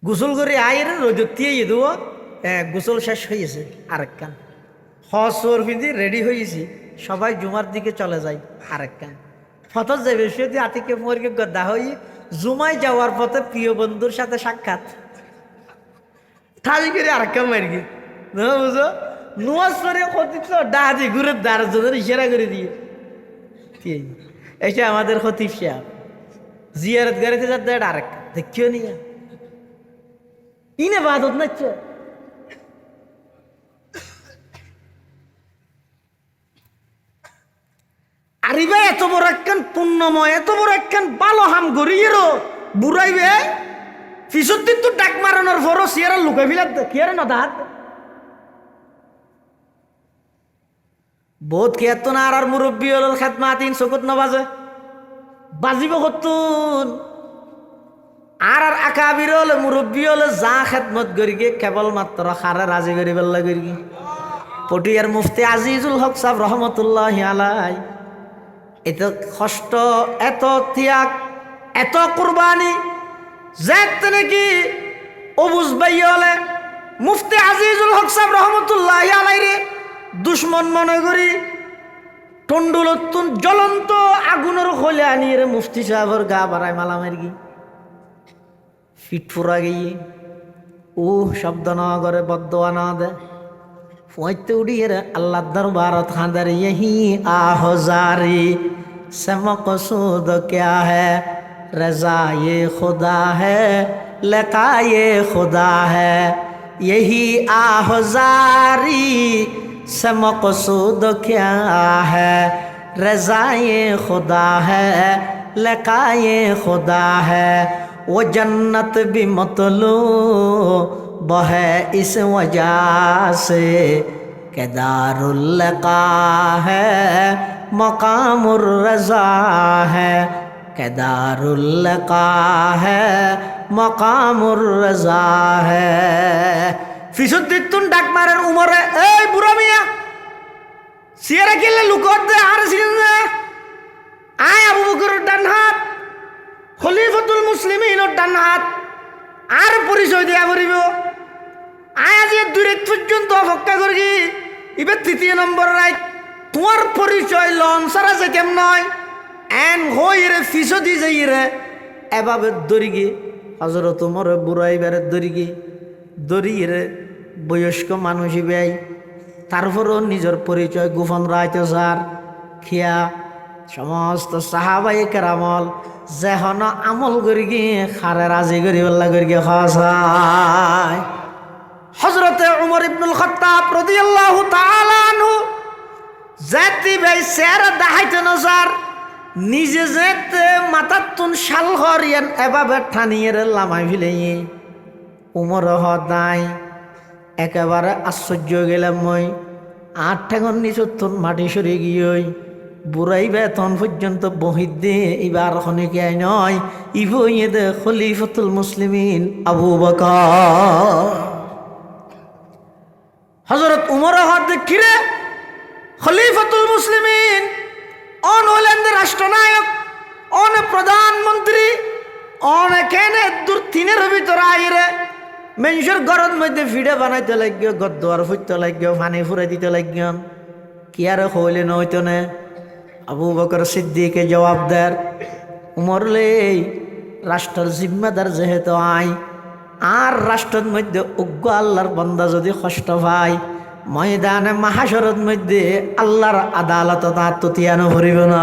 গোসল করে আয়ের রোদ দিয়ে দেবো গোসল শেষ হয়েছে আরেকখান হসর ফিদি রেডি হয়েছি সবাই জুমার দিকে চলে যায় আরেকখান ফতর যাবে সে আতিকে মরকে গদ্দা হই জুমায় যাওয়ার পথে প্রিয় বন্ধুর সাথে সাক্ষাৎ ঠাস করে আরেকখান মারি গিয়ে বুঝো নুয়াশরে খতিব ডাহাজি ঘুরে দাঁড় জনের ইশারা করে দিয়ে এটা আমাদের খতিব সাহেব জিয়ারত গাড়িতে যাতে আরেক দেখিও নিয়া ইনে বাদত নাচ আরিবা এত বড় একখান পুণ্যময় এত বড় একখান ভালো হাম গড়িয়েরও বুড়াইবে পিছর দিন তো ডাক মারানোর পরও সিয়ারা লুকাই ফিলার কিয়ারে না দাঁত বোধ কে এত না আর মুরব্বী হল খেতমা তিন চকুত নবাজে বাজিব কতুন আর আর আকাবির হলে মুরব্বী হলে যা খেদমত করিগে কেবলমাত্র খারে রাজি করি বেল্লা করি পটিয়ার মুফতি আজিজুল হক সাহেব রহমতুল্লাহ আলাই এত কষ্ট এত ত্যাগ এত কুরবানি যেত নাকি অবুজ ভাই হলে মুফতি আজিজুল হক সাহেব রহমতুল্লাহ আলাই রে দুশ্মন মনে করি টন্ডুলতুন জ্বলন্ত আগুনের খোলে আনিয়ে রে মুফতি সাহেবের গা বাড়ায় মালা মারি ফিট ফুরা গিয়ে ও শব্দ না করে বদোয়া না দে ফুঁতে উড়িয়ে রে আল্লাহ দরবারত খাঁদার ইহি আহজারি से मकसूद क्या है, रजा ये खुदा है, लका ये खुदा है, यही आहुजारी से मकसूद क्या है, रजा ये खुदा है, लका ये खुदा है। वो जन्नत भी मतलूब है इस वजह से कि दारुल लका है, मकामुर रजा है, कि दारुल लका है, मकामुर रजा है। ফিসুদ্দিন ডাক মারেন উমরে, এই বুড়া মিয়া সিয়ারা কেলে লুকত দে আর সিনে আয় আবু বকরের ডান হাত, খলিফাতুল মুসলিমিনের ডান হাত, আর পরিচয় দেয়া করিব। আয় আজ দূরে পর্যন্ত অপেক্ষা করি, এবার তৃতীয় নম্বর রাইট তোমার পরিচয় লন সারা যে কেম নয় এন হই রে ফিসদি যাই রে এভাবে দরিগি হজরত উমর বুড়াইবারে দরিগি রে বয়স্ক মানুষ ব্যয়, তারপরও নিজের পরিচয় গোপন রাইতে যার খিয়া সমস্ত সাহাবাই কেরামল যেহন আমল করি গিয়ে খারে রাজি করি বল্লা করি গিয়ে খাওয়ায়। হজরতে উমর ইবনুল খাত্তাব রাদিয়াল্লাহু তাআলা আনহু জাতি ভাই সের দেখাইতে নজার নিজে যেতে মাথাতুন শাল হরিয়ান এভাবে ঠানিয়ে লামাই ফিলে উমর হদাই একেবারে আশ্চর্য গেলাম মই। 8 ঠেঙর নিচুন মাটি সরে গিয়ে বুড়াই বেতন পর্যন্ত বহিত দিয়ে এবার খনিকে নয় ইবইয়ে দে খলিফাতুল মুসলিমিন আবু বকর। হযরত উমর হাত কিরে খলিফাতুল মুসলিমিন অন হলেন রাষ্ট্রনায়ক, অন প্রধানমন্ত্রী, অন কেনে দূর তিনের ভিতরে আইরে মানুষের ঘরের মধ্যে ভিড়ে বানাইতে লাগিও, গদ্দার ফুটতে লাগিও, পানি ফুরাই দিতে লাগিও, কি আর হইলে নইতো না। আবু বকর সিদ্দিকে জবাব দেয়, উমরলে রাষ্ট্রের জিম্মেদার যেহেতু আই, আর রাষ্ট্রের মধ্যে উগ্র আল্লাহর বান্দা যদি কষ্ট পায় ময়দানে মাহাশরের মধ্যে আল্লাহর আদালত তার ততিয়ানো ভরিব না।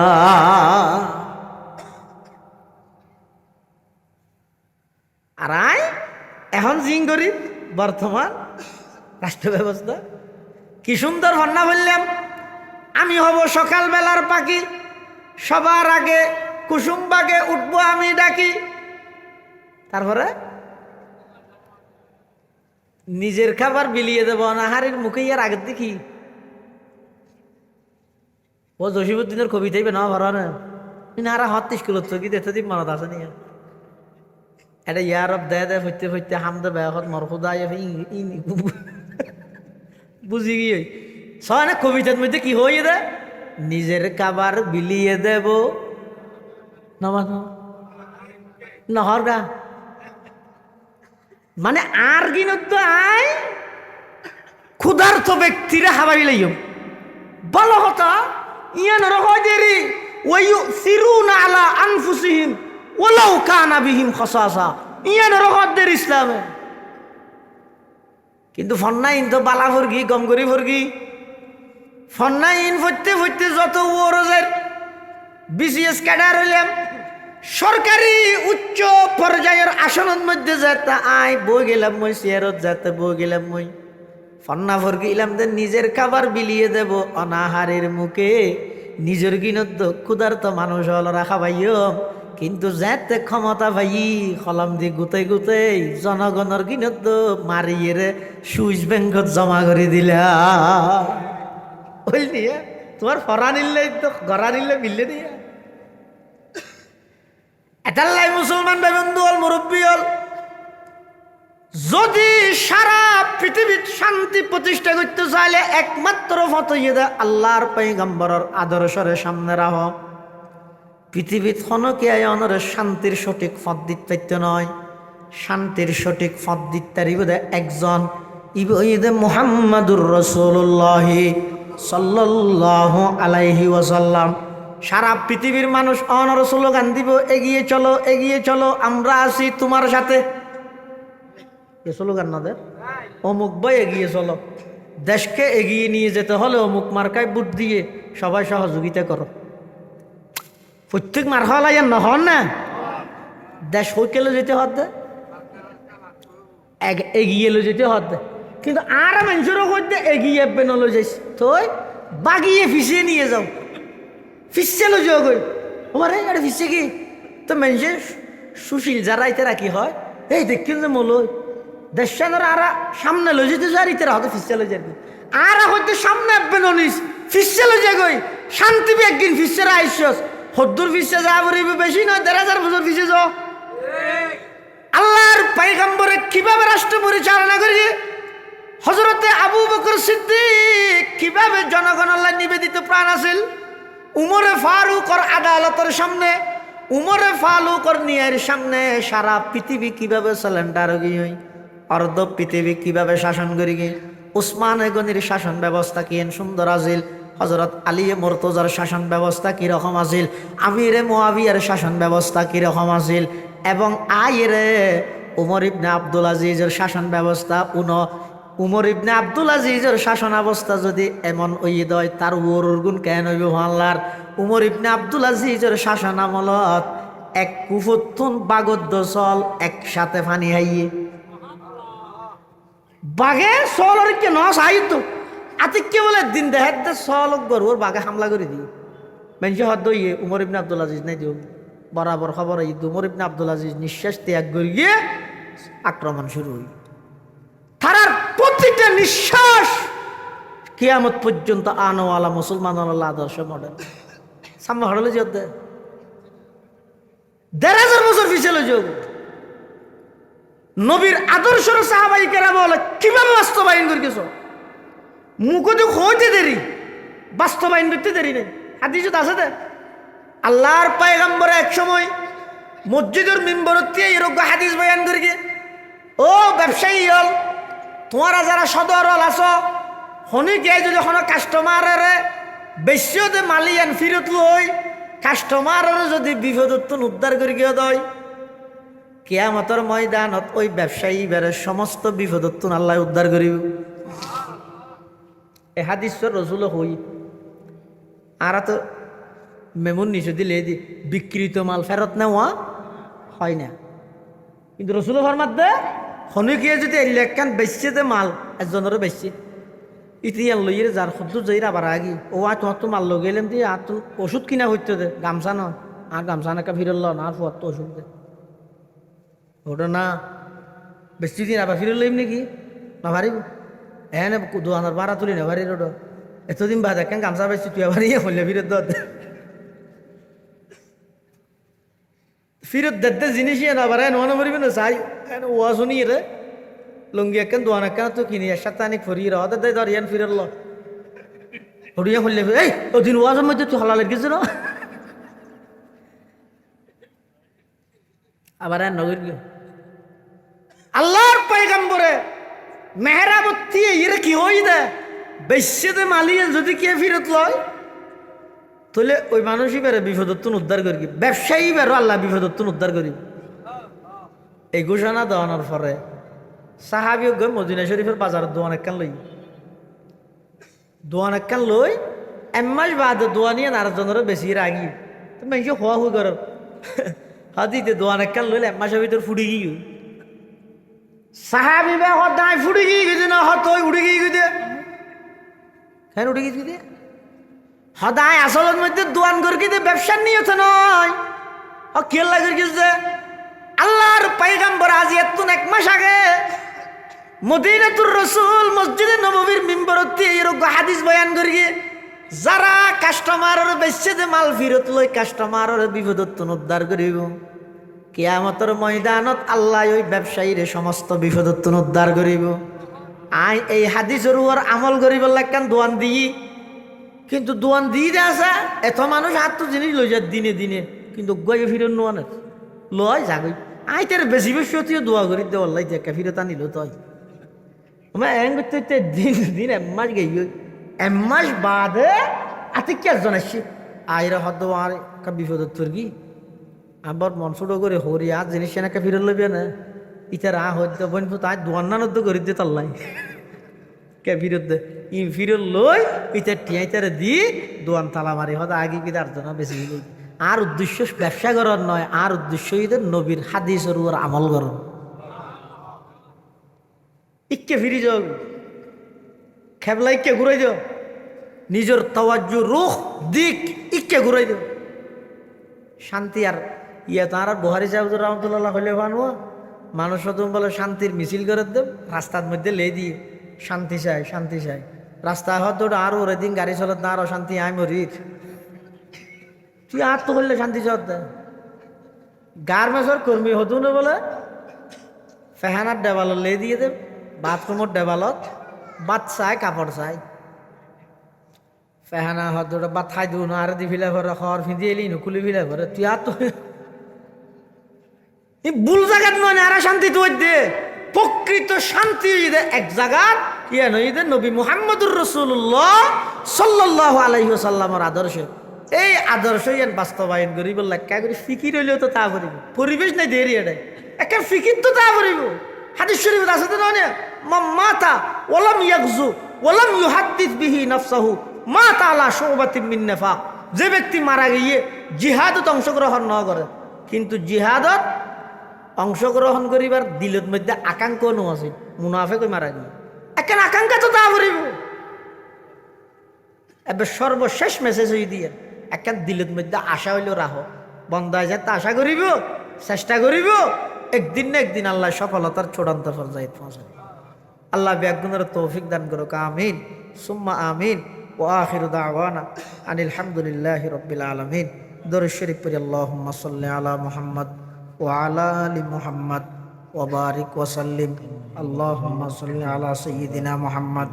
আর আই এখন জিং করি বর্তমান রাষ্ট্র ব্যবস্থা কি সুন্দর ভান্না বললাম, আমি হব সকালবেলার পাখি, সবার আগে কুসুম বাগে উঠবো আমি ডাকি, তারপরে নিজের খাবার বিলিয়ে দেব অনাহারের মুখে আর আগের দেখি ও জসিবুদ্দিনের কবিতাইবে না ভরা না আর হত স্কুল কি দেখতে দিন মনত আছে নি এটা ইয়ারব দে ফইতে ফইতে হামদে বেহত মরখুদা বুঝি গিয়ে সয় না কবিতার মধ্যে কি হয়ে দে নিজের খাবার বিলিয়ে দেব নহর গা মানে আর গিনত আয় ক্ষুধার্ত ব্যক্তিরা হাবাই লাইম ভালো কথা ইয়ান রহয় দেরি ওই সিরুনা আলা আনফুসিহিম ওয়ালাউ কানা বিহিম খাসাসা ইয়ান রহয় দের ইসলামে। কিন্তু ফন্নাইন তো বালা ফরগি গম করি ফরগি ফন্নাইন ফইতে ফইতে যত ওরজের বিসিএস ক্যাডার হইলাম সরকারি উচ্চ পর্যায়ের আসনের মধ্যে যেতে আয় বই গেলাম মই চেয়ারত যেতে বই গেলাম মই ফন্না ফরকি ইলাম দে নিজের খাবার বিলিয়ে দেব অনাহারের মুখে নিজের গিনত ক্ষুধার্ত মানুষ হল রাখা ভাইও কিন্তু যেতে ক্ষমতা ভাই কলম দি গুতে গুতে জনগণের গিনত মারিয়ে রে সুইচ ব্যাংকত জমা করে দিলা বুঝলি তোমার ফরা নিলে তো গড়া নিলে মিললে দিয়া এটাল্লাই মুসলমান ভাই বন্ধু হল মুরব্বী হল যদি সারা পৃথিবীর শান্তি প্রতিষ্ঠা করতে চাইলে একমাত্র ফতইয়ে আল্লাহর পয়গম্বরের আদর্শরে সামনে রাখ পৃথিবীত খনকে অনরে শান্তির সঠিক পথ দিতে নয় শান্তির সঠিক পথ দিতে বোধ একজন ইবঈদে মুহাম্মাদুর রাসূলুল্লাহ সাল্লাল্লাহু আলাইহি ওয়াসাল্লাম। সারা পৃথিবীর মানুষ অনর স্লোগান দিব এগিয়ে চলো আমরা আছি তোমার সাথে। এ স্লোগান না দেয় অমুক ভাই এগিয়ে চলো, দেশকে এগিয়ে নিয়ে যেতে হলে অমুক মার্কায় বুট দিয়ে সবাই সহযোগিতা করো। প্রত্যেক মার হওয়া লাগে নহন না দেশ হইকেলে যেতে হত এগিয়ে লো যেতে হত কিন্তু আর মানুষেরও করতে এগিয়ে বেনলো যাইস তো বাগিয়ে ফিসিয়ে নিয়ে যাও ফিসে লো যাও গই ওমারে আরে ফিসে কি তো মানুষের সুশীল যারা ইতে রাখি হয় এই দেখছেন যে মলো দেশানোর আর সামনে লো যেতে যার ইতে হয়তো ফিসে লো যাবি আর হয়তো সামনে বেনলিস ফিসে লো যাই গই শান্তি বি একদিন ফিসের আইসস হদ্দুর ফিসে যা বলিবি বেশি নয় ১,৫০০ বছর ফিসে যাও আল্লাহর পয়গম্বরে কিভাবে রাষ্ট্র পরিচালনা করিয়ে হযরতে আবু বকর সিদ্দিক কিভাবে জনগণ আল্লাহ নিবেদিত প্রাণ আছিল উমরে ফারুকর আদালতের সামনে উমরে ফারুকর নিয়ের সামনে সারা পৃথিবী কিভাবে সিলিন্ডার গই অর্ধ পৃথিবী কিভাবে শাসন করি গে উসমান গনির শাসন ব্যবস্থা কি সুন্দর আছিল হযরত আলী মুর্তজার শাসন ব্যবস্থা কি রকম আছিল আমিরে মুয়াবিয়ার শাসন ব্যবস্থা কি রকম আছিল এবং আইরে উমর ইবনে আব্দুল আজিজের শাসন ব্যবস্থা উমর ইবনে আব্দুল আজিজের শাসন অবস্থা যদি এমন ওইদ হয় তার ওর গুণ কেন হইব আল্লাহর উমর ইবনে আব্দুল আজিজের শাসন আমলত এক কুফুতুন বাগদ্দ চল একসাথে ফানি হাইয়ে বাঘে চলর কে ন সাহিত্য আতিককে বলে দিন দেহের দে চলক গরুর বাঘে হামলা করে দিয়ে মেনসে হদ ইয়ে উমর ইবনে আব্দুল আজিজ নাই দিও বরাবর খবর ঈদ উমর ইবনে আব্দুল আজিজ নিঃশ্বাস ত্যাগ করে গিয়ে আক্রমণ শুরু হই তার প্রতিটা নিঃশ্বাস কিয়ামত পর্যন্ত আনোয়ালা মুসলমান আদর্শ মডেল সামনে হড়লে যে ১,৫০০ বছর পিছলে যোগ নবীর আদর্শের সাহাবাই কেরাম বলে কিভাবে বাস্তবায়ন করেছ মুখ তো হইতে দেরি বাস্তবায়ন করতে দেরি নেই হাদিসত আছে দে আল্লাহর পয়গম্বর এক সময় মসজিদের মিম্বরতে এরকম হাদিস বয়ান করি ও ব্যবসায়ী হল তোমারা যারা সদর হল আস হনি কে যদি কোনো কাস্টমারের বেশিতে মালিয়ান ফিরত লই কাস্টমারের যদি বিপদত্তন উদ্ধার করি গিয়ে দয় কিয়ামতের ময়দানত ওই ব্যবসায়ী বেড়ে সমস্ত বিপদত্তন আল্লাহ উদ্ধার করিব এ হাদিসর রসুল হই আর তো মেমন নিচে দিলে বিকৃত মাল ফেরত নেওয়া হয় না কিন্তু রসুল ফরমাত দে হনুকিয়ে যদি এলাকান বেচছে দে মাল একজনেরও বেচছে ইতিহান লইয়ে যার সদ্দুর যাই আবার আগি ও আর তোমার তো মাল লগাইলাম দিয়ে আর তো ওষুধ কিনা হইতে দে গামছা নয় আর গামছা নাকা ফিরল না আর ফুয়ার তো ওষুধ দে ওটা না বেশি দিন আবার ফিরে লইম নাকি না পারিব হ্যাঁ দোকানের ভাড়া তুলি না পারি ওটা এতদিন বাদ একখান গামছা বেশি তুই আবার ইয়ে হইলে ফিরত দে ফিরত দেখতে জিনিসই না পারে নোয়ানো মরিবে না চাই ওয়া শুনি রে লুঙ্গি একখান দোয়ান একখান তো কিনি এর সাথে অনেক ফরি রহ দে ধর ইয়ান ফিরল হরিয়া হইলে এই ওদিন ওয়াজের মধ্যে তুই হলা লেগেছে না আবার আর নগর গিয়ে আল্লাহর পয়গম্বরে মেহরাবতী এর কি হই দে বেশ্যে মালিয়ে যদি কে ফিরত লয় তাহলে ওই মানুষই বেড়ে বিপদত্তন উদ্ধার করি ব্যবসায়ী বেরো আল্লাহ বিপদত্তন উদ্ধার করি এই ঘোষণা দেওয়ানোর পরে সাহাবি গৈ মদিনা শরীফের বাজারের দোয়ান একখান লই এমাস বাদ দোয়া নিয়ে নারজনেরও বেশি রাগি তো মেয়ে হওয়া হুই কর হাতিতে দোয়ান একখান লইলে এমাসের ভিতর ফুটি গিয়ে সাহাবি বে হদায় ফুটি গিয়ে গেছে না হত উড়ে গিয়ে গেছে কেন উঠে গিয়ে সদায় আসলের মধ্যে দোয়ান করে কিন্তু ব্যবসার নিয়ত নয় কেল লাগে গেছে আল্লাহর পয়গম্বর আজ এতুন 1 মাস আগে মদিনাতুর রাসূল মসজিদে নববীর মিম্বরতে এরকম হাদিস বয়ান করি যারা কাস্টমারের বেশে যে মাল ফিরত লই কাস্টমারের বিপদত্তন উদ্ধার করিব কিয়ামতের ময়দানত আল্লাহ ওই ব্যবসায়ীর সমস্ত বিপদত্তন উদ্ধার করিব আই এই হাদিসের উপর আমল করিব লাগকান দোয়ান দিই কিন্তু দোয়ান দিয়ে দে আসা এত মানুষ হাত তো জিনিস লই যায় দিনে দিনে কিন্তু গয়ে ফিরত নোয়ান লয় যাগই আই তার বেশি বেশি অতিও দোয়া করি দে অল্লাই দেখা ফিরত আনিল তই এং করতে দিন দিন 1 মাস গই 1 মাস বাদে আতে কে জানাচ্ছি আইরা হদ আর বিপদত তোর কি আবার মন ছোট করে হরি আর জিনিস নাকি ফিরত লইবে না ইতার হইতে বোন তাই দোয়ান নানদ করি দে তাল্লাই কে ফিরত দে ফিরত লই ইতার টিয়াইতারে দি দোয়ান তালা মারি হদ আগে কি তার জন্য বেশি আর উদ্দেশ্য ব্যবসা করার নয়, আর উদ্দেশ্য ঈদের নবীর হাদিসের উপর আমল করার। ইকে ফিরি যাও, খেবলা ইকে ঘুরাই যাও, নিজের তাওয়াজ্জু রুখ দিক ইকে ঘুরাই যাও, শান্তি। আর ইয়া তাঁর বুহারি সাহেব রহমতুল্লাহ হলে বানবো মানুষ তুমি বলে শান্তির মিছিল করে দেব, রাস্তার মধ্যে লে দিয়ে শান্তি চাই শান্তি চাই, রাস্তা হয়তো আর ওরে দিন গাড়ি চলত না, আরো শান্তি আই মরির, তুই আর তো করলে শান্তি চলত। গার্মেন্টসের কর্মী হতো না বলে ফেহানার ডেবালত লে দিয়ে দেব, বাথরুমের ডেবালত বাদ চাই কাপড় চাই, ফেহানা হয়তো বাদ খাই দিও না, আর দি ফিলে ভরে খড় ফিঁদি এলি নুকুলি ফিলে ভরে, তুই আর তো ভুল জায়গাত নয় আর শান্তি তো দে। প্রকৃত শান্তি এক জায়গাত ইয়ে নয়, নবী মুহাম্মদুর রাসূলুল্লাহ সাল্লাল্লাহু আলাইহি ওয়াসাল্লামের আদর্শ, এই আদর্শ ইয়ান বাস্তবায়ন করিব লেখা করে ফিকির হইলেও তো তা করিব, পরিবেশ নাই দেরি এটাই একটা ফিকির তো তা করিব। হাদিস শরীফ আছে তো নয়, মাতা ওয়ালাম ইয়াগজু ওয়ালাম ইউহাদ্দিস বিহি নাফসাহু মাতা আলা শুবাতিন মিন নিফাক, যে ব্যক্তি মারা গিয়ে জিহাদত অংশগ্রহণ না করে কিন্তু জিহাদত অংশগ্রহণ করিবার দিলের মধ্যে আকাঙ্ক্ষা নো আছে, মুনাফেক মারা গিয়ে এখন আকাঙ্ক্ষা তো তা করিব। এবার সর্বশেষ মেসেজ হয়ে দিয়ে এখন দিলের মধ্যে আশা হইল রাহ বন্ধায় যায় তা আশা করিব, চেষ্টা করিব, একদিন না একদিন আল্লাহ সফলতার চূড়ান্ত পর্যায়ে পৌঁছাবে। আল্লাহ ব্যাগুনের তৌফিক দান করুক, আমিন সুম্মা আমিন। ওয়া আখিরু দাওয়ানা আনিল হামদুলিল্লাহি রাব্বিল আলামিন। দরুদ শরীফ পড়ি আল্লাহুম্মা সাল্লি আলা মুহাম্মদ ওয়া আলা আলি মুহাম্মদ ওয়া বারিক ওয়া সাল্লিম। আল্লাহুম্মা সাল্লি আলা সাইয়্যিদিনা মুহাম্মদ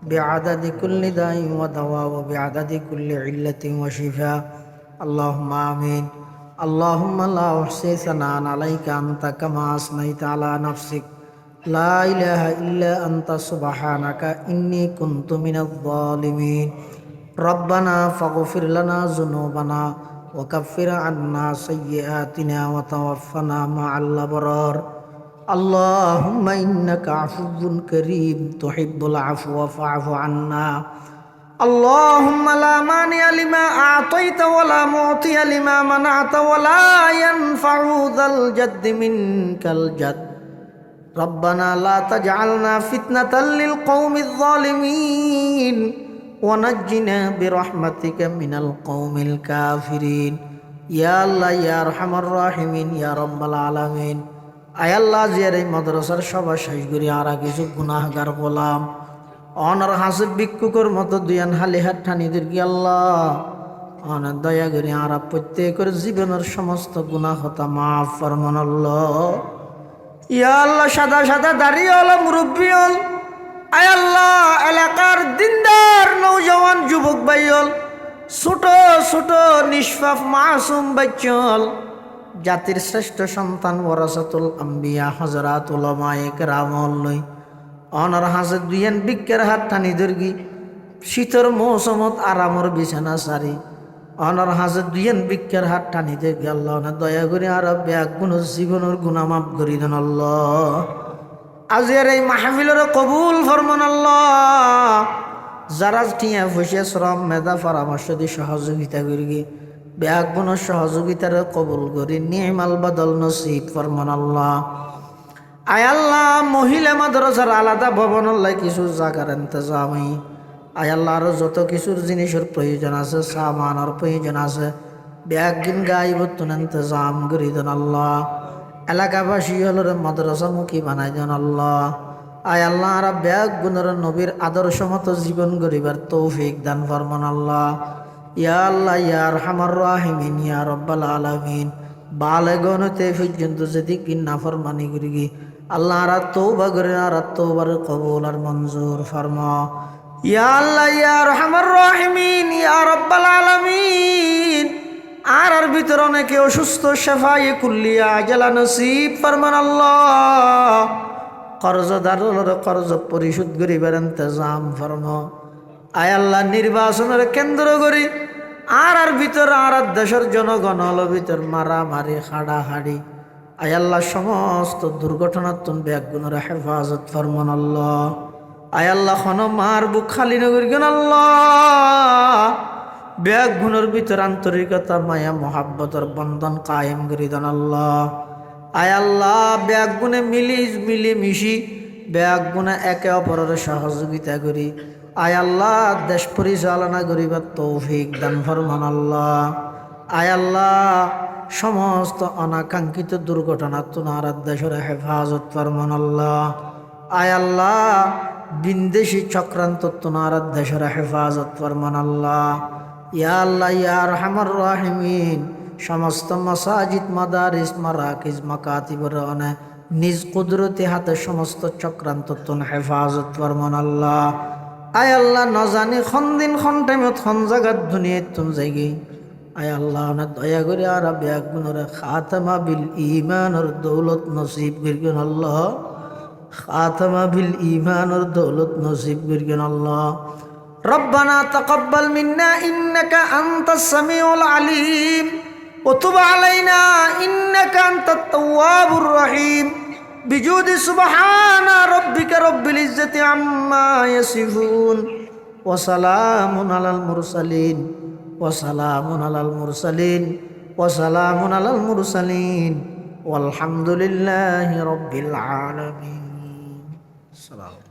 বিআদাদি কুল্লি দাইন ওয়া দাওয়া ওয়া বিআদাদি কুল্লি ইল্লাতিন ওয়া শিফা। আল্লাহুম্মা আমিন। আল্লাহুম্মা লা উহসি সানান আলাইকা আনতা কামা আসনাইতা আলা নাফসিক লা ইলাহা ইল্লা আনতা সুবহানাকা ইন্নী কুনতু মিনাজ জালিমিন। রব্বানা ফাগফির লানা যুনুবানা ওয়া কাফির আন্না সাইয়্যাতিনা ওয়া তাওয়াফানা মা'আল আবরার। আল্লাহুম্মা ইন্নাকা আফুউন কারীম তুহিব্বুল আফওয়া ফা'ফু আন্না। আল্লাহুম্মা লা মানি'a লিমা আ'তাইতা ওয়া লা মু'তিয়া লিমা মানা'তা ওয়া লা ইয়ানফা'ু যাল জাদ্দি মিনকাল জাদ। রব্বানা লা তাজআলনা ফিতনাতাল লিল কওমিজ যালিমিন ওয়া নাজ্জিনা বিরহমাতিকা মিনাল কওমিল কাফিরিন। ইয়া আল্লাহ ইয়া আরহামার রাহিমিন ইয়া রাব্বাল আলামিন। আয় আল্লাহ জিয়ার এই মাদ্রাসার সভা শেষ করি আর কিছু গুনাহগার গোলাম অনার হাসিব ভিক্ষুকের মতো দুয়ান হালি হাত ঠানিদের কি আল্লাহ অনার দয়া করি আর প্রত্যেকের জীবনের সমস্ত গুনাহ হতা মাফ ফরমান আল্লাহ। ইয়া আল্লাহ সাদা সাদা দাড়ি হল মুরব্বী হল, আয় আল্লাহ এলাকার দিনদার নৌজওয়ান যুবক ভাই হল, ছোট ছোট নিষ্পাপ মাসুম বাচ্চা হল, জাতির শ্রেষ্ঠ সন্তান ওয়ারাসাতুল আম্বিয়া হযরত উলামায়ে কেরাম লই অনার হাসে দুইয়ান বিক্ষের হাত টানি দর্গি শীতর মৌসুমত আরামর বিছানা সারি অনার হাসে দুইয়ান বিক্ষের হাত টানি দর্গি আল্লাহ না দয়া করে আর ব্যাগ গুণ জীবনের গুণা মাফ করি দেন আল্লাহ। আজের এই মাহফিলের কবুল ফরমান আল্লাহ। যারা টিয়া ফুসিয়া শ্রম মেধা পরামর্শ দিয়ে সহযোগিতা করি ব্যাগ গুণ সহযোগিতার কবুল করি নিয়মাল বদল নসিব ফরমান আল্লাহ। আয় আল্লাহ মহিলা মাদ্রাসার আলাদা ভবন আল্লাহ কিছু জায়গার ইন্তজামি আয় আল্লাহ আরো যত কিছুর জিনিসের প্রয়োজন আছে সামানের প্রয়োজন আছে ব্যাগিন গাই বর্তন ইন্তজাম করি দেন আল্লাহ। এলাকাবাসী হলের মাদ্রাসামুখী বানাই দেন আল্লাহ। আয় আল্লাহ আর ব্যাগ গুণের নবীর আদর্শ মতো জীবন গরিবার তৌফিক দান ফরমান আল্লাহ। ইয়া আল্লাহ ইয়া আরহামার রাহিমিন ইয়া রাব্বাল আলামিন। বালেগন হতে পর্যন্ত যদি কিন্না ফরমানি করি আল্লাহ আর তৌবা করে আর তৌবার কবুল আর মঞ্জুর ফরমা। ইয়া আল্লাহ ইয়া আরহামার রাহিমিন ইয়া রাব্বাল আলামিন। আর ভিতরে অনেকে অসুস্থ শেফায়ে কুল্লিয়া আজালা নসিব ফরমান আল্লাহ। কর্জদারের কর্জ পরিশোধ করিবার ইন্তজাম ফরমা। আয় আল্লাহ নির্বাচনের কেন্দ্র করি আর ভিতর আর দেশের জনগণ হল ভিতর মারামারি হাড়াহাড়ি আয় আল্লাহ সমস্ত দুর্ঘটনার তুমি ব্যাগুনের হেফাজত ফরমান আল্লাহ। আয় আল্লাহ খন মার বুক খালি নগর গেন আল্লাহ। ব্যাগ গুণের ভিতর আন্তরিকতা মায়া মোহাব্বতের বন্ধন কায়েম করি দেন আল্লাহ। আয় আল্লাহ ব্যাগ গুণে মিলি মিশি ব্যাগ গুণে একে অপরের সহযোগিতা করি। আয় আল্লাহ দেশ পরিচালনা করিবার তৌফিক দান ফরমান আল্লাহ। আয় আল্লাহ সমস্ত অনাকাঙ্ক্ষিত দুর্ঘটনা তোমার দেশের হেফাজত ফরমান আল্লাহ। আয় আল্লাহ বিন্দেশি চক্রান্ত তোমার দেশের হেফাজত ফরমান আল্লাহ। ইয়া আল্লাহ ইয়া আরহামার রাহিমিন সমস্ত মাসাজিদ মাদারিস মারাকিজ মাকাতিবের অনে নিজ কুদরতি হাতে সমস্ত চক্রান্ত তুন হেফাজত ফরমান আল্লাহ। আয় আল্লাহ ন জানি খন দিন খন টাইমত খন জায়গাত দুনিয়াত তুন যাইগি। আয় আল্লাহ না দয়া করে আর ব্যাগ গুণরে খাতামা বিল ঈমানের দৌলত নসিব করিবেন আল্লাহ। খাতামা বিল ঈমানের দৌলত নসিব করিবেন আল্লাহ। ربنا تقبل منا إنك أنت السميع العليم وتب علينا إنك أنت التواب الرحيم بجود سبحان ربك رب العزة عما يصفون وسلام على المرسلين وسلام على المرسلين وسلام على المرسلين والحمد لله رب العالمين. السلام